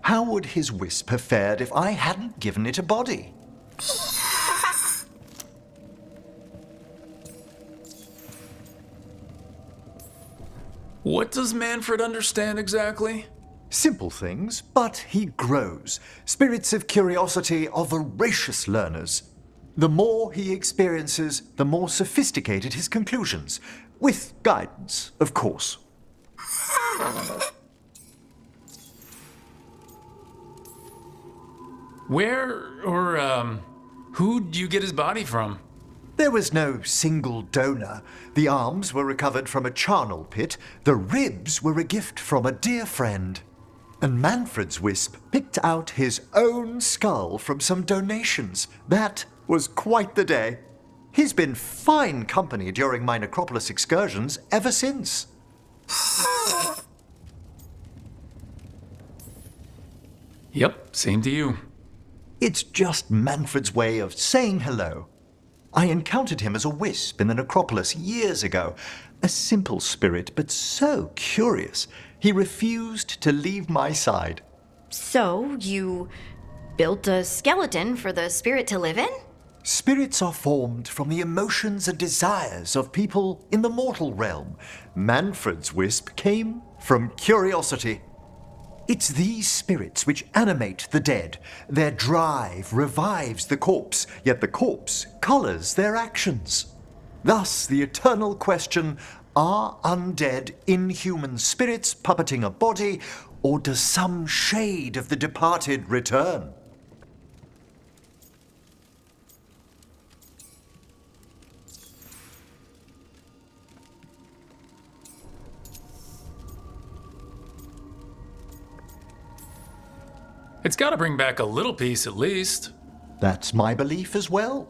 How would his wisp have fared if I hadn't given it a body? What does Manfred understand exactly? Simple things, but he grows. Spirits of curiosity are voracious learners. The more he experiences, the more sophisticated his conclusions. With guidance, of course. Where or who'd you get his body from? There was no single donor. The arms were recovered from a charnel pit. The ribs were a gift from a dear friend. And Manfred's wisp picked out his own skull from some donations. That was quite the day. He's been fine company during my necropolis excursions ever since. Yep, same to you. It's just Manfred's way of saying hello. I encountered him as a wisp in the necropolis years ago. A simple spirit, but so curious. He refused to leave my side. So, you built a skeleton for the spirit to live in? Spirits are formed from the emotions and desires of people in the mortal realm. Manfred's wisp came from curiosity. It's these spirits which animate the dead. Their drive revives the corpse, yet the corpse colors their actions. Thus, the eternal question, are undead inhuman spirits puppeting a body, or does some shade of the departed return? It's gotta bring back a little peace at least. That's my belief as well.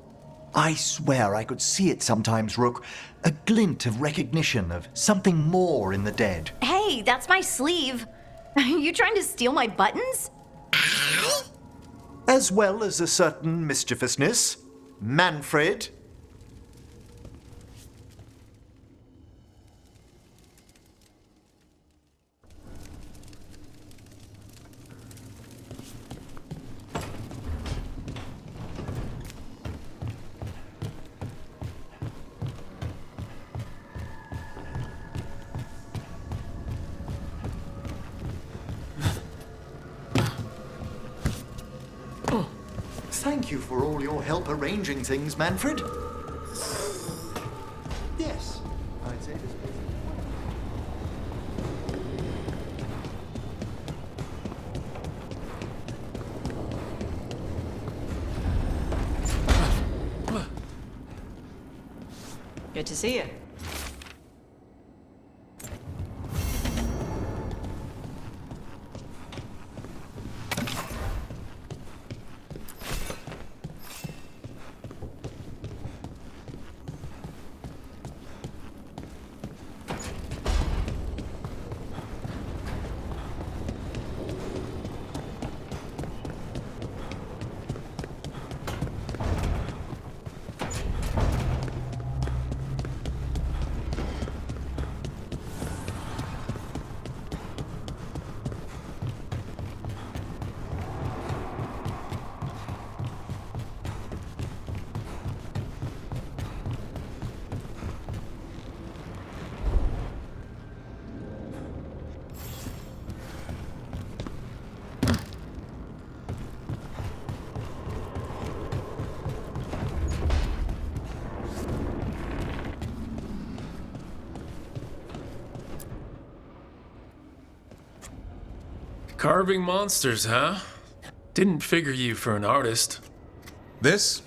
I swear I could see it sometimes, Rook. A glint of recognition of something more in the dead. Hey, that's my sleeve. Are you trying to steal my buttons? As well as a certain mischievousness. Manfred. Thank you for all your help arranging things, Manfred. Yes, I'd say this. Good to see you. Carving monsters, huh? Didn't figure you for an artist. This?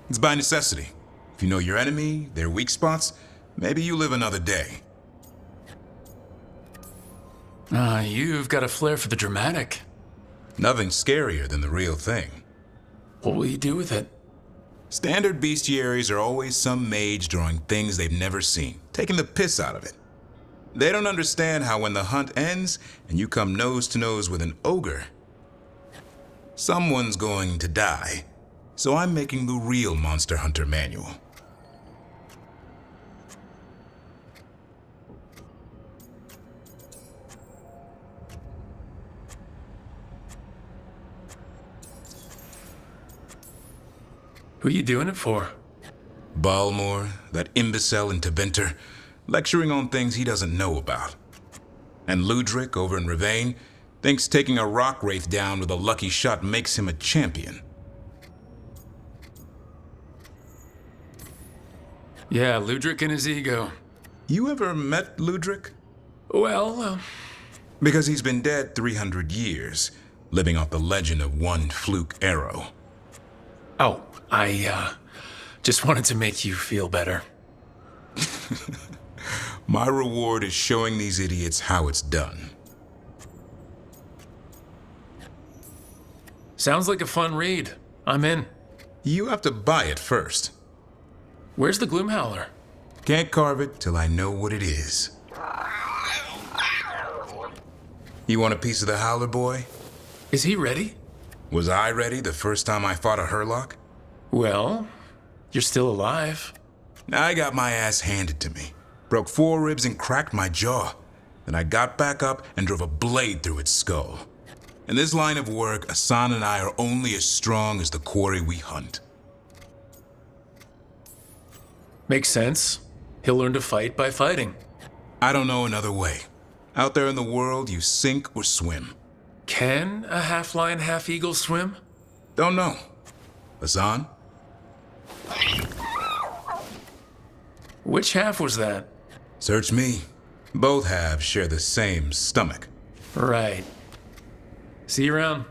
It's by necessity. If you know your enemy, their weak spots, maybe you live another day. You've got a flair for the dramatic. Nothing scarier than the real thing. What will you do with it? Standard bestiaries are always some mage drawing things they've never seen, taking the piss out of it. They don't understand how when the hunt ends and you come nose to nose with an ogre, someone's going to die. So I'm making the real Monster Hunter manual. Who you doing it for? Balmor, that imbecile in Teventer, lecturing on things he doesn't know about. And Ludric over in Ravane thinks taking a rock wraith down with a lucky shot makes him a champion. Yeah, Ludric and his ego. You ever met Ludric? Well, Because he's been dead 300 years, living off the legend of one fluke arrow. Oh, I just wanted to make you feel better. My reward is showing these idiots how it's done. Sounds like a fun read. I'm in. You have to buy it first. Where's the Gloomhowler? Can't carve it till I know what it is. You want a piece of the Howler, boy? Is he ready? Was I ready the first time I fought a Herlock? Well, you're still alive. I got my ass handed to me. Broke 4 ribs and cracked my jaw. Then I got back up and drove a blade through its skull. In this line of work, Asan and I are only as strong as the quarry we hunt. Makes sense. He'll learn to fight by fighting. I don't know another way. Out there in the world, you sink or swim. Can a half-lion, half-eagle swim? Don't know. Asan? Which half was that? Search me. Both halves share the same stomach. Right. See you around.